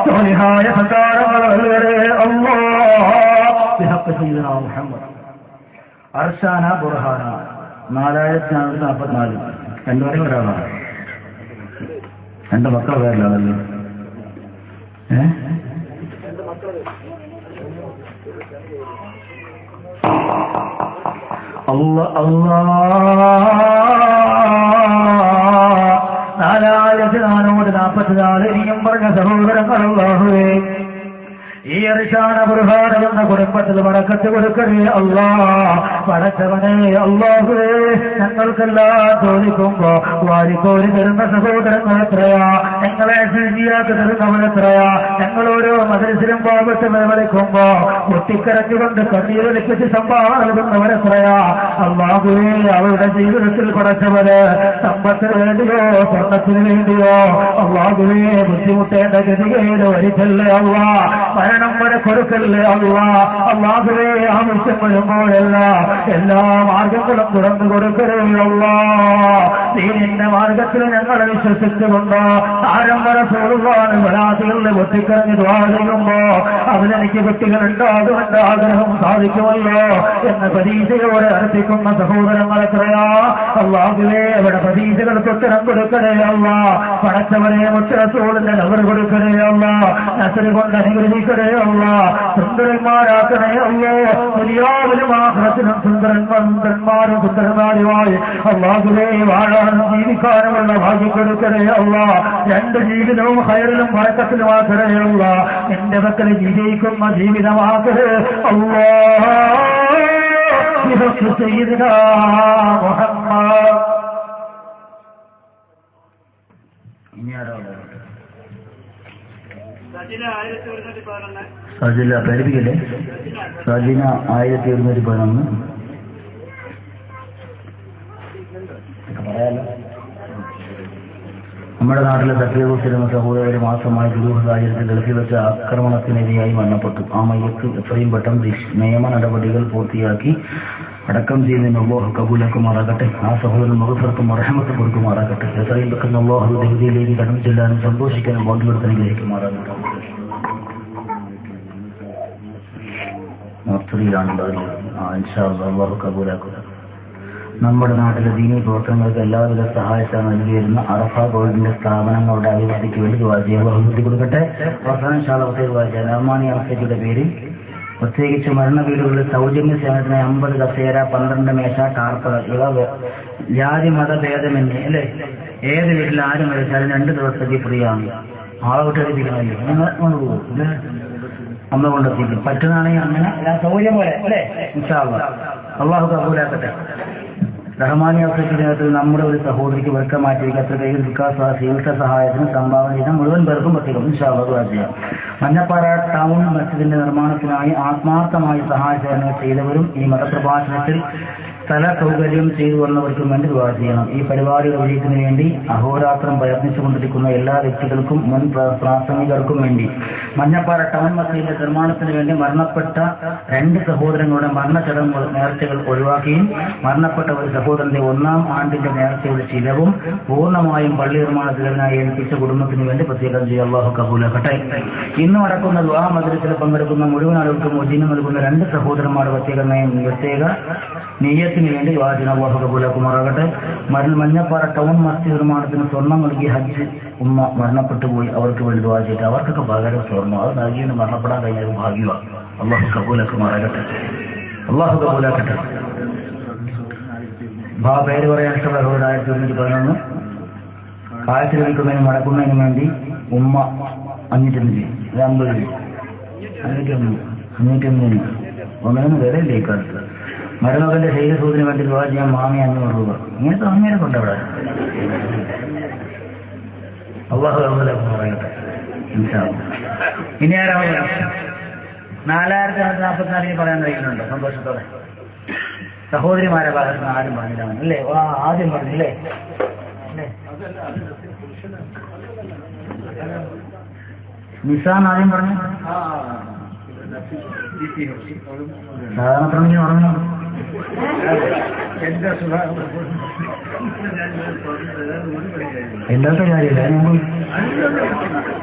Speaker 1: സ്വലിഹായ സന്താനങ്ങൾ നൽകണേ അല്ലാ. ബിഹഖ് സയ്യിദിനാ മുഹമ്മദ്. അർശാന ബുർഹാന 4444 രണ്ടുപേരും ഒരാളാണ്. 2 മക്കളെ പേരിലാണല്ലോ. അല്ലാ അല്ലാ 4444 ഇനിയും പറഞ്ഞ സഹോദരങ്ങൾ അല്ലാഹുവേ ഈ അർശാന ബുർഹാന എന്ന കുടുംബത്തിൽ ബറക്കത്ത് കൊടുക്കണേ അല്ലാ. പടച്ചവനെ അല്ലാഹുവേ ഞങ്ങൾക്കെല്ലാം ചോദിക്കുമ്പോ വാരിക്കോരി തരുന്ന സഹോദരങ്ങൾ എത്രയാ, ഞങ്ങളെ ശുചിയാക്കി തരുന്നവൻ എത്രയാ. ഞങ്ങൾ ഓരോ മദ്രസിലും പാപത്ത് വിളിക്കുമ്പോ പൊട്ടിക്കരഞ്ഞുകൊണ്ട് കണ്ണീരൊലിപ്പിച്ച് സംഭാവന നൽകുന്നവരെത്രയാ. അല്ലാഹുവേ അവരുടെ ജീവിതത്തിൽ പടച്ചവന് സമ്പത്തിന് വേണ്ടിയോ സ്വർണ്ണത്തിന് വേണ്ടിയോ അല്ലാഹുവേ ബുദ്ധിമുട്ടേണ്ട ഗതികേട് വരിച്ചല്ലേ അല്ലാ.
Speaker 2: മരണം വരെ കൊടുക്കല്ലേ അള്ളാഹുവേ. ആവശ്യം വരുമ്പോഴല്ല എല്ലാ മാർഗങ്ങളും തുറന്നു കൊടുക്കലേ നീ നിന്റെ മാർഗത്തിൽ ഞങ്ങളെ വിശ്വസിച്ചുകൊണ്ട് ആരംഭ റസൂലുള്ളാഹി വലാത്തികളിൽ പൊട്ടിക്കറിഞ്ഞ് ദുആ ചെയ്യുമ്പോ അതിലെനിക്ക് കുട്ടികളുണ്ടാകുമെന്ന ആഗ്രഹം സാധിക്കുമല്ലോ എന്ന പ്രതീക്ഷയോടെ അർപ്പിക്കുന്ന സഹോദരങ്ങൾ എത്രയാ. അള്ളാഹുവേ അവിടെ പ്രതീക്ഷകൾക്ക് ഉത്തരം കൊടുക്കണേ അല്ലാ. പടച്ചവരെ മുത്തറസൂലിന്റെ നവർ കൊടുക്കണേ അല്ലാ. നസറ് കൊണ്ട് അനുഗ്രഹിക്കണേ അല്ലാ. സുന്ദരന്മാരാക്കണേ അല്ലോ. ദുനിയാവിലും ആഖിറത്തിലും സുന്ദരന്മാരും സുന്ദരന്മാരുമായി അള്ളാഹുവേ വാഴാനും ജീവിക്കാനുമുള്ള ഭാഗ്യം കൊടുക്കണേ അല്ലാ. രണ്ട് ജീവിതവും ഖൈറിലും ബറക്കത്തിലുമാക്കണേ അല്ലാ. എന്റെ മക്കളെ വിജയിക്കുന്ന ജീവിതമാക്കണേ അല്ലാഹ്. സയ്യിദുനാ മുഹമ്മദ്.
Speaker 1: സജില പേടിപ്പിക്കല്ലേ. സജിന 1111 പറയാലോ. നമ്മുടെ നാട്ടിലെ തക്ലീഫിലും സഹോദര ഒരു മാസമായ ദുരൂഹ സാഹചര്യത്തിൽ ഗൾഫിൽ വെച്ച ആക്രമണത്തിനിരയായി മരണപ്പെട്ടു. ആ മയ്യത്ത് എത്രയും പെട്ടെന്ന് നിയമ നടപടികൾ പൂർത്തിയാക്കി അടക്കം ചെയ്യുന്നതിന് അല്ലാഹു കബൂലാക്കുമാറാകട്ടെ. ആ സഹോദരൻ മഗ്ഫിറത്തും റഹ്മത്തും കൊടുക്കുമാറാകട്ടെ. എത്രയും പെട്ടെന്ന് അല്ലാഹു ദൈവത്തിലേക്ക് കടന്നു ചെല്ലാനും സന്തോഷിക്കാനും ബോധ്യപ്പെടുത്താൻ അനുഗ്രഹിക്കുമാറാകട്ടെ. ഇൻഷാ അല്ലാഹ് അല്ലാഹു കബൂലാക്കുക. നമ്മുടെ നാട്ടിലെ ദീനീ പ്രവർത്തനങ്ങൾക്ക് എല്ലാവിധ സഹായത്താൽ നൽകി വരുന്ന അറഫ ഗോൾഡിന്റെ സ്ഥാപനങ്ങളുടെ അഭിവൃദ്ധിക്ക് വേണ്ടി ദുആ ചെയ്യുക. അഭിവൃദ്ധി കൊടുക്കട്ടെ. അവസാന റഹ്മാനി അവസ്ഥയുടെ പേരിൽ പ്രത്യേകിച്ച് മരണ വീടുകളിൽ സൗജന്യ സേവനത്തിന് 50 കസേര, 12 മേശ, ടാർപ്പകൾ ഇവ ജാതി മതഭേദമന്യേ അല്ലേ ഏത് വീട്ടിൽ ആരും മരിച്ചാലും 2 ദിവസത്തേക്ക് ഫ്രീ ആണ്. ആളെ വിട്ടെത്തിക്കണമല്ലോ. നിങ്ങൾ കൊണ്ടുപോകും അമ്മ കൊണ്ടെത്തിക്കും. പറ്റുന്നതാണെങ്കിൽ അങ്ങനെ എല്ലാ സൗകര്യം പോലെ അല്ലേ. ഇൻഷാ അല്ലാഹ് അല്ലാഹു കബൂലാക്കട്ടെ. റഹ്മാനി അവസരത്തിൽ നമ്മുടെ ഒരു സഹോദരിക്ക് വെറുക്കം മാറ്റിവെക്കാത്ത കയ്യിൽ ചികിത്സ സഹായത്തിന് സംഭാവന ചെയ്ത മുഴുവൻ പേർക്കും പ്രത്യേകം ഇൻഷാ അല്ലാഹ് ദുആ ചെയ്യാം. മഞ്ഞപ്പാറ ടൗൺ മസ്ജിദിന്റെ നിർമ്മാണത്തിനായി ആത്മാർത്ഥമായി സഹായ സേവനങ്ങൾ ചെയ്തവരും ഈ മതപ്രഭാഷണത്തിൽ സ്ഥല സൗകര്യം ചെയ്തു വന്നവർക്കും വേണ്ടി ദുആ ചെയ്യണം. ഈ പരിപാടിയുടെ വിജയത്തിന് വേണ്ടി അഹോരാത്രം പ്രയത്നിച്ചുകൊണ്ടിരിക്കുന്ന എല്ലാ വ്യക്തികൾക്കും മുൻ പ്രാസംഗികർക്കും വേണ്ടി മഞ്ഞപ്പാറ ടൗൺ മസ്ജിദിന്റെ നിർമ്മാണത്തിന് വേണ്ടി മരണപ്പെട്ട 2 സഹോദരങ്ങളുടെ മരണചടങ്ങുകൾ നേർച്ചകൾ ഒഴിവാക്കിയും മരണപ്പെട്ട ഒരു സഹോദരന്റെ 1-ാം ആണ്ടിന്റെ നേർച്ചയുടെ ചിലവും പൂർണ്ണമായും പള്ളി നിർമ്മാണ ചിലവിനായി ഏൽപ്പിച്ച കുടുംബത്തിന് വേണ്ടി പ്രത്യേകം ചെയ്യുക. അല്ലാഹു കബൂലാക്കട്ടെ. ഇന്ന് നടക്കുന്ന ദുആ മജ്‌ലിസിൽ പങ്കെടുക്കുന്ന മുഴുവൻ ആളുകൾക്കും ഉജീന നൽകുന്ന 2 സഹോദരന്മാരുടെ പ്രത്യേക നിയ്യത്തിന് വേണ്ടി ദുആ ചെയ്യുക. അല്ലാഹു കബൂലാക്കുമാറാകട്ടെ. മഞ്ഞപ്പാറ ടൗൺ മസ്ജിദ് നിർമ്മാണത്തിന് സ്വർണ്ണം നൽകി ഹജ്ജ് ഉമ്മ മരണപ്പെട്ടു പോയി. അവർക്ക് വേണ്ടി ദുആ ചെയ്തിട്ട് അവർക്കൊക്കെ പകരം സ്വർണ്ണം അത് നൽകിയിട്ട് മരണപ്പെടാൻ കഴിഞ്ഞ ഒരു ഭാഗ്യമാണ്. അല്ലാഹു കബൂലാക്കുമാറാകട്ടെ. അല്ലാഹു കബൂലാക്കട്ടെ. പേര് പറയാൻ ഇഷ്ടമുള്ള 1111 കാഴ്ച ലഭിക്കുന്നതിനും മടക്കുന്നതിനും വേണ്ടി ഉമ്മ 550 ചെയ്യും. 501 ഒന്നിനും വിലയില്ലേ ഇക്കാലത്ത്. മരുമകന്റെ ശരീരസൂതിന് വേണ്ടി ദുആ ചെയ്യാൻ മാമി 500 രൂപ. ഇങ്ങനത്തെ അങ്ങനെ കൊണ്ട് അവിടെ അല്ലാഹു കബൂലാക്കുമാറാകട്ടെ. ഇൻഷാ അല്ലാഹ്. ഇനി ആരാണ് 4044 പറയാൻ കഴിയുന്നുണ്ടോ? സന്തോഷത്തോടെ സഹോദരിമാരെ ഭാഗത്ത് നിന്ന് ആരും പറഞ്ഞിട്ടാണ് അല്ലേ? ആദ്യം പറഞ്ഞില്ലേ? നിസാൻ ആദ്യം പറഞ്ഞു. സാധാരണ പറഞ്ഞു പറഞ്ഞു എല്ലാത്ത കാര്യമില്ല.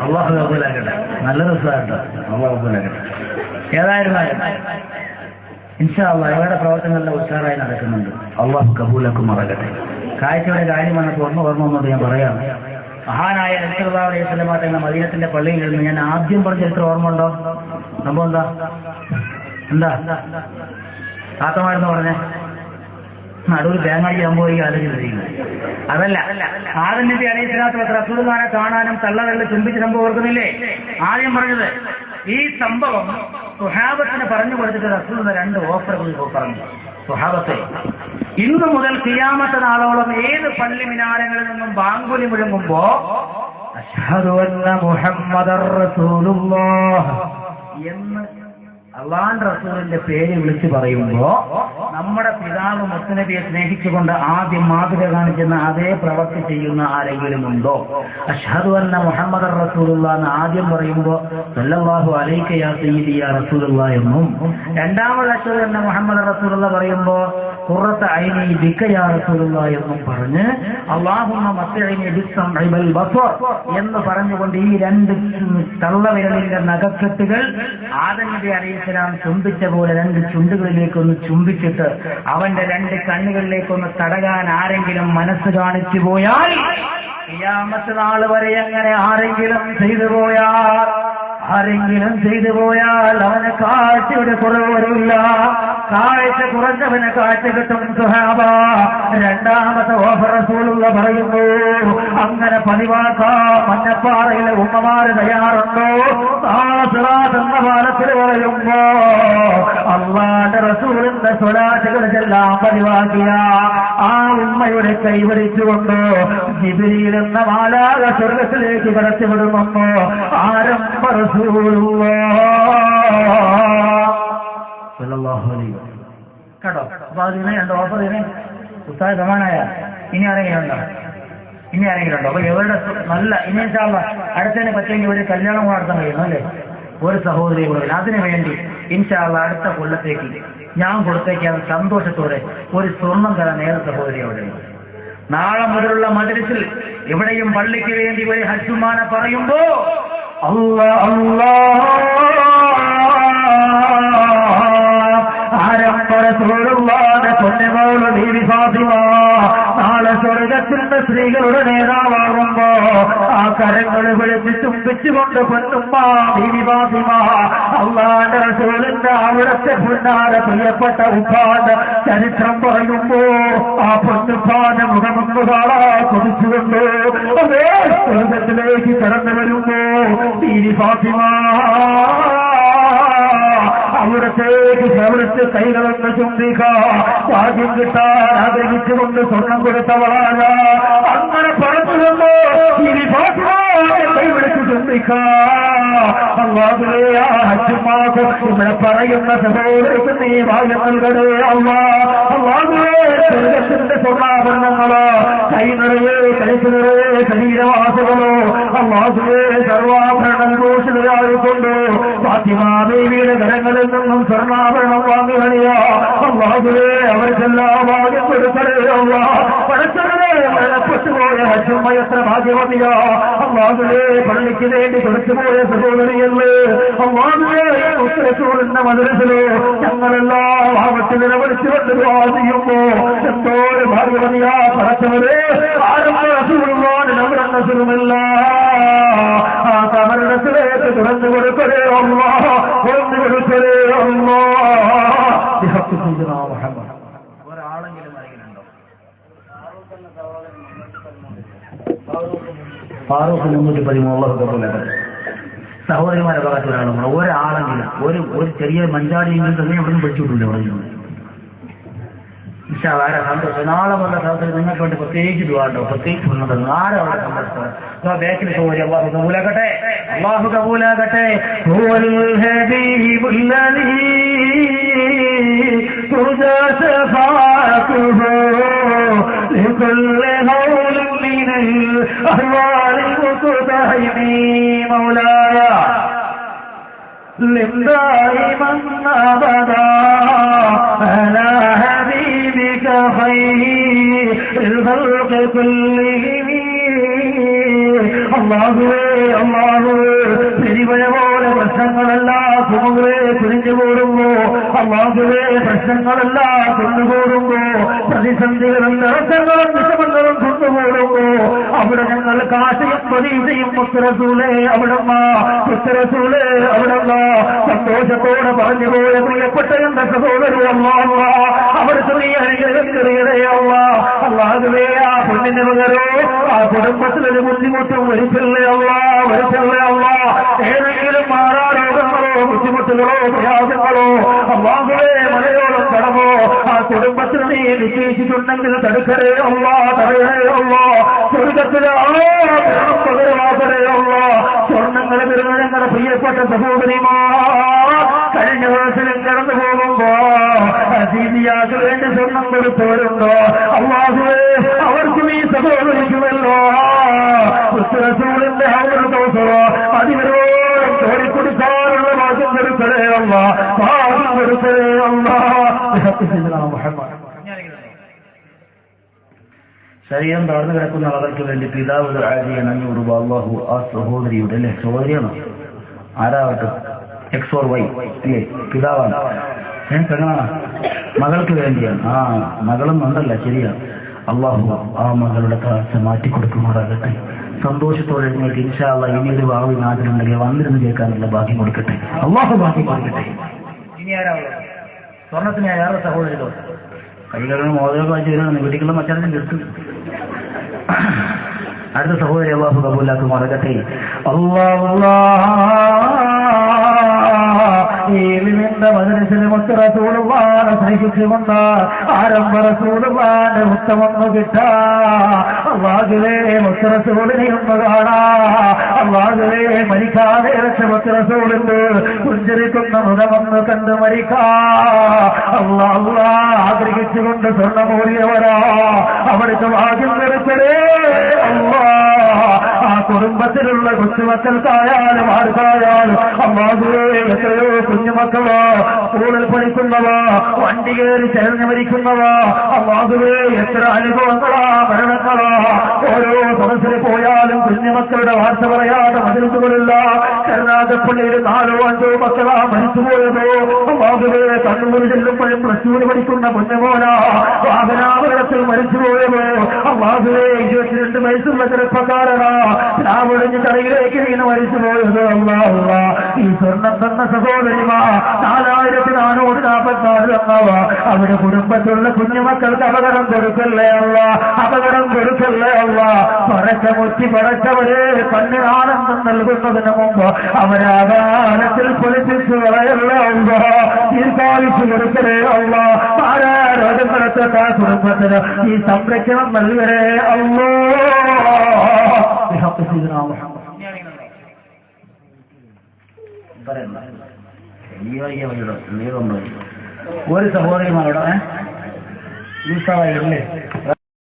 Speaker 1: അല്ലാഹു കബൂലാക്കട്ടെ. നല്ല രസമായിട്ടോ. അല്ലാഹു കബൂലാക്കട്ടെ. ഏതായിരുന്നാലും ഇൻഷാ അല്ലാഹ് ഇവരുടെ പ്രവർത്തനങ്ങളുടെ ഉഷാറായി നടക്കുന്നുണ്ട്. അല്ലാഹു കബൂലാക്കുമാറാകട്ടെ. കാഴ്ചയുടെ കാര്യം വന്നപ്പോൾ ഓർമ്മ വന്നുകൊണ്ട് ഞാൻ പറയാം. മഹാനായ നബി സല്ലല്ലാഹു അലൈഹി വസല്ലം തങ്ങളുടെ മദീനത്തിന്റെ പള്ളിയിൽ നിന്ന് ഞാൻ ആദ്യം പറഞ്ഞ ചരിത്രം ഓർമ്മ ഉണ്ടോ? സംഭവം എന്താ താത്തമാരെന്ന് പറഞ്ഞേ? നടുവിൽ തേങ്ങാടി സംഭവിക്കുക ആലോചിച്ചിരിക്കുന്നത് അതല്ല. ആദം നബി അലൈഹി സ്വലാത്തു വസ്സലാം റസൂലുള്ളാഹിനെ കാണാനും തള്ളവെള്ള ചുംബിച്ച സംഭവം ഓർക്കുന്നില്ലേ? ആദ്യം പറഞ്ഞത് ഈ സംഭവം സുഹാബത്തിന് പറഞ്ഞു കൊടുത്തിട്ട് റസൂലുള്ളാഹി 2 ഓഫറുകൾ പറഞ്ഞു. സുഹാബത്തെ ഇന്നു മുതൽ ഖിയാമത്ത് നാളോളം ഏത് പള്ളി മിനാരങ്ങളിൽ നിന്നും ബാങ്കുലി മുഴങ്ങുമ്പോ അശ്ഹദു അന്ന മുഹമ്മദർ റസൂലുള്ളാഹ് എന്ന് അള്ളാഹുവിന്റെ റസൂലിന്റെ പേര് വിളിച്ചു പറയുമ്പോ നമ്മുടെ പിതാവ് മുത്തുനബിയെ സ്നേഹിച്ചുകൊണ്ട് ആദ്യം മാതൃക കാണിക്കുന്ന അതേ പ്രവൃത്തി ചെയ്യുന്ന ആരെങ്കിലും ഉണ്ടോ? അഷ്ഹദു അന്ന മുഹമ്മദ് റസൂലുള്ളാഹി എന്ന് ആദ്യം പറയുമ്പോ സല്ലല്ലാഹു അലൈക യാ സയ്യിദി യാ റസൂലുള്ളാഹി എന്നും, രണ്ടാമത് അഷ്ഹദു അന്ന മുഹമ്മദ് റസൂലുള്ളാഹി പറയുമ്പോ ഖുറത ഐനി ബിക യാ റസൂലുള്ളാഹി എന്നും പറഞ്ഞ് അല്ലാഹുമ്മ മത്തിഇനി ബിസ്സംഇ വൽ ബസർ എന്ന് പറഞ്ഞുകൊണ്ട് ഈ രണ്ട് തള്ളവിരലിന്റെ നഖക്കെട്ടുകൾ ആദം നബി അലൈഹിസ്സലാം ചുംബിച്ച പോലെ രണ്ട് ചുണ്ടുകളിലേക്കൊന്ന് ചുംബിച്ചിട്ട് അവന്റെ രണ്ട് കണ്ണുകളിലേക്കൊന്ന് തടകാൻ ആരെങ്കിലും മനസ്സ് കാണിച്ചു പോയാൽ ഖിയാമത്ത് നാൾ വരെ അങ്ങനെ ആരെങ്കിലും ചെയ്തു പോയാൽ അവന് കാഴ്ചയുടെ കുറവ് വരില്ല. കാഴ്ച കുറഞ്ഞവന് കാഴ്ച കിട്ടും സുഹാബ. രണ്ടാമത്തെ ഓഫർ റസൂലുള്ള പറയുന്നു, അങ്ങനെ പതിവാക്കാം. മഞ്ഞപ്പാറയിലെ ഉമ്മമാര് തയ്യാറുണ്ടോ? സിറാത്ത് എന്ന പാലത്തിൽ പറയുമ്പോ അല്ലാഹുവിന്റെ റസൂലിന്റെ സ്വലാത്തുകളെല്ലാം പതിവാക്കിയ ആ ഉമ്മയുടെ കൈവരിച്ചുകൊണ്ട് ജിബ്രീൽ എന്ന മാലാഖ സ്വർഗ്ഗത്തിലേക്ക് കടത്തിവിടുമെന്നോ ആരംഭ കേട്ടോ. അപ്പൊ അതിനെ രണ്ട് ഓഫർ ഇതിനെ ഉസ്താദ് സമാനായ ഇനി ആരെങ്കിലും ഉണ്ടോ? അപ്പൊ ഇവരുടെ നല്ല ഇനി ഇൻഷാല്ലാ അടുത്തതിനെ പറ്റുമെങ്കിൽ ഒരു കല്യാണം നടത്താൻ കഴിയുന്നു അല്ലേ? ഒരു സഹോദരി കൂടെ. അതിനു വേണ്ടി ഇൻഷാല്ലാ അടുത്ത കൊല്ലത്തേക്ക് ഞാൻ കൊടുത്തേക്കാൻ സന്തോഷത്തോടെ ഒരു സ്വർണം തരാൻ ഏത് സഹോദരി അവിടെ. നാളെ മുതലുള്ള മജ്‌ലിസിൽ എവിടെയും പള്ളിക്ക് വേണ്ടി ഒരു ഹജ്ജുമാനെ പറയുമ്പോ നാളെ സ്വർഗത്തിന്റെ സ്ത്രീകളുടെ നേതാവാകുമ്പോ ആ കരങ്ങൾ വിളിച്ച് ചുംബിച്ചുകൊണ്ട് പൊന്നുമ്മ ബീവി ഫാത്തിമ അല്ലാഹുവിന്റെ റസൂലിന്റെ അവിടുത്തെ പൊന്നാര പ്രിയപ്പെട്ട ഉപ്പാന്റെ ചരിത്രം പറയുമ്പോ ആ പൊന്നുപ്പാന്റെ മുഖമൊന്നു കാണാ കൊതിച്ചുകൊണ്ട് അതേ സ്വർഗത്തിലേക്ക് കടന്നു വരുമ്പോ ബീവി ഫാത്തിമ അവിടത്തേക്ക് കൈകളൊന്ന് ചുംബിക്കാം. ഭാഗ്യം കിട്ടാൻ ആഗ്രഹിച്ചുകൊണ്ട് സ്വർണം കൊടുത്തവളാണ്. അങ്ങനെ പറഞ്ഞുകൊണ്ട് കൈവിളിച്ച് ചുംബിക്കാതെ ഇവിടെ പറയുന്ന സഹോദരക്ക് നീ ഭാഗ്യം നൽകണേ അള്ളാഹുവിന്റെ സ്വർണ്ണാഭരണങ്ങളോ കൈ നിറയെ കൈക്ക് നിറയെ ശരീരവാസുകളോ അള്ളാഹുവേ സർവാഭരണം ദോഷിതരായിക്കൊണ്ട് ഫാത്തിമാ ബീവിയുടെ കരങ്ങളിൽ നിന്നും സ്വർണ്ണാഭരണം വാങ്ങുകയോ അള്ളാഹുവേ അവർക്കെല്ലാം ഭാഗ്യം കൊടുക്കണേ പടച്ചവരെ മരണപ്പെട്ടുപോയ ഹജ്ജുമ്മ എത്ര ഭാഗ്യവതിയോ അള്ളാഹുവേ പള്ളിക്ക് വേണ്ടി കൊടുത്തുപോയ സഹോദരിയല്ലേ അള്ളാഹുവേ ഉത്തരച്ചൂറിന്റെ മദ്രസയിലോ ഞങ്ങളെല്ലാം ഭാവത്തിൽ നിലവിളിച്ചുകൊണ്ട് ചെയ്യുമ്പോ എന്തോര് ഭാഗ്യവതിയാ പടച്ചവരെ ആരംഭമില്ല ആ കമരണത്തിലേക്ക് തുറന്നു കൊടുക്കണേ തുറന്നു കൊടുക്കണേ ഒരാളെങ്കിലും അറിയുന്നുണ്ടോ? ഫാറൂഖ് 313 സഹോദരിമാരെ ഭാഗത്ത് ഒരാളെങ്കിലും ഒരു ചെറിയ മഞ്ചാടിയെങ്കിലും തന്നെ എവിടെയും പഠിച്ചിട്ടില്ല. വളരെ സന്തോഷം. നാളെ വന്ന സഹോദരി നിങ്ങൾക്ക് വേണ്ടി പ്രത്യേകിച്ച് ദുആണ്ടോ? പ്രത്യേകിച്ച് വന്നത് ആരും അവിടെ സന്തോഷം. ബാക്കിൽ സഹോദരി അള്ളാഹു കബൂലാകട്ടെ, അള്ളാഹു കബൂലാകട്ടെ. دائما أبدا على حبيبك خير الخلق كلهم അള്ളാഹുവേ അള്ളാഹുവേ പെരിമഴ പോലെ പ്രശ്നങ്ങളെല്ലാം കുമുകളെ കുരിഞ്ഞു കൂടുമ്പോ അള്ളാഹുവേ പ്രശ്നങ്ങളെല്ലാം കൊണ്ടുപോകുമ്പോ പ്രതിസന്ധികളും തടസ്സങ്ങളും വിഷമങ്ങളും കൊണ്ടുപോകുമ്പോ അവിടെ ഞങ്ങൾ കാശയും പ്രതീക്ഷയും മുത്തരസൂലേ അവിടമ്മ മുത്തരസൂലേ അവിടമ്മ സന്തോഷത്തോടെ പറഞ്ഞു പോയ പ്രിയപ്പെട്ട എന്റെ സഹോദരി അള്ളാഹുവ അവിടുത്തെ നീ അനുഗ്രഹം ചെറിയതേ അള്ളാഹുവേ ആ പൊന്നിന് പകരോ ആ കുടുംബത്തിലൊരു ബുദ്ധിമുട്ടും വരിച്ചില്ലേ ഏതെങ്കിലും മാറാരോഗങ്ങളോ ബുദ്ധിമുട്ടുകളോ പ്രയാസങ്ങളോ അള്ളാഹുവേ മലയോളം കടമോ ആ കുടുംബത്തിന് നീ നിശ്ചയിച്ചിട്ടുണ്ടെങ്കിൽ തടുക്കരേ തടയണേ സ്വർഗത്തിലെ പകരമാക്കരേ
Speaker 2: സ്വർണ്ണങ്ങൾ വരുന്ന ഞങ്ങളുടെ പ്രിയപ്പെട്ട സഹോദരിമാർ കഴിഞ്ഞ ദിവസം കടന്നു പോകുമ്പോ സീതിയാക്ക് വേണ്ടി സ്വർണം കൊടുത്തവരുണ്ടോ? അല്ലാഹുവേ അവർക്കും ഈ സഹോദരിക്കുമല്ലോ റസൂലിന്റെ അതിവരോടും ചോടിക്കൊടുക്കാനുള്ള ഭാഗ്യം കൊടുക്കലേ അല്ല, ഭാഗ്യം കൊടുക്കലേ അല്ല.
Speaker 1: ശരീരം താഴ്ന്നു കിടക്കുന്ന ആളുകൾക്ക് വേണ്ടി പിതാവ് ആജിയാണ് 500 രൂപ. അള്ളാഹു ആ സഹോദരിയുടെ അല്ലേ, സഹോദരിയാണോ ആരാവട്ടെ XY അല്ലേ, പിതാവാണ് പെങ്ങളാണ്, മകൾക്ക് വേണ്ടിയാണ്. ആ മകളും ഉണ്ടല്ല, ശരിയാണ്. അള്ളാഹു ആ മകളുടെ കാഴ്ച മാറ്റിക്കൊടുക്കുമാറാകട്ടെ. സന്തോഷത്തോടെ എഴുന്നേറ്റ് ഇൻഷാ അല്ലാഹ് ഇനിയൊരു ഭാവി നാട്ടിലുണ്ടെങ്കിൽ വന്നിരുന്ന് കേൾക്കാനുള്ള ഭാഗ്യം കൊടുക്കട്ടെ. അള്ളാഹു ഭാഗ്യം കൊടുക്കട്ടെ. ഇനി ആരാവുള്ളൂ സ്വർണത്തിന് വേറെ സഹോദരികളോ കൈകളിൽ മോദകം വായിച്ചു വരുന്ന വീട്ടിലുള്ള മച്ചാനും എടുത്തു. അടുത്ത സഹോദരി അള്ളാഹു കബൂലാക്കുമാറാകട്ടെ. ഈലിമിന്റെ മദ്രസിന് മുത്ത് റസൂലുള്ളാഹിനെ സ്നേഹിച്ചുകൊണ്ട് ആരംഭ റസൂലുള്ളാഹിന്റെ മുത്തമൊന്നു കിട്ടാ. അല്ലാഹുവേ മുത്ത് റസൂലിനെ ഒന്ന് കാണാ. അല്ലാഹുവേ മരിക്കാതെ ഇറച്ച മുത്ത് റസൂലിന്റെ പുഞ്ചരിക്കുന്ന മുഖമൊന്ന് കണ്ട് മരിക്കാ. അല്ലാഹു ആഗ്രഹിച്ചുകൊണ്ട് സ്വർണ്ണമൂല്യവരാ അവിടുത്തെ ഭാഗ്യം നിറച്ചതേ അല്ലാ. ആ കുടുംബത്തിലുള്ള കൊച്ചുമക്കൾക്കായാലും ആർക്കായാലും അല്ലാഹുവേ എത്രയോ കുഞ്ഞുമക്കളോ സ്കൂളിൽ പഠിക്കുന്നവോ വണ്ടി കയറി ചേർന്ന് മരിക്കുന്നവോ അല്ലാഹുവേ എത്ര അനുഭവങ്ങളാ മരണങ്ങളോ. ഓരോ സദസ്സിൽ പോയാലും കുഞ്ഞുമക്കളുടെ വാർത്ത പറയാതെ മതിലുകളില്ല. കരുനാഗപ്പള്ളിയിൽ 4 or 5 മക്കളാ മരിച്ചുപോയതോ. അല്ലാഹുവേ കണ്ണൂർ ചെല്ലുമ്പോഴും പ്ലസ്ടൂന് പഠിക്കുന്ന കുഞ്ഞുമോനാ വാഹനാപകടത്തിൽ മരിച്ചുപോയതോ. അല്ലാഹുവേ 22 വയസ്സുള്ള ചെറുപ്പക്കാരനാ രാവൊഴിഞ്ഞ് കടയിലേക്ക് വീണ് മരിച്ചുപോയത്. അല്ലാഹുവ ഈ സ്വർണ്ണം തന്ന സഹോദരിമാ 4444 തന്നവ അവരുടെ കുടുംബത്തിലുള്ള കുഞ്ഞുമക്കൾക്ക് അപകടം കൊടുക്കല്ലേ അല്ല, അപകടം കൊടുക്കല്ലേ അല്ല. പടച്ച മുറ്റി പടച്ചവരെ കണ്ണിന് ആനന്ദം നൽകുന്നതിന് മുമ്പ് അവരാകാലത്തിൽ പൊളിപ്പിച്ചു കളയല്ലേ അല്ല, ദീർഘായുസ് കൊടുക്കലേ അല്ല. ആരോഗ്യങ്ങളെത്ത കുടുംബത്തിന് ഈ സംരക്ഷണം നൽകരേ അല്ലോ. ഒരു സഹോദരിമാരോട്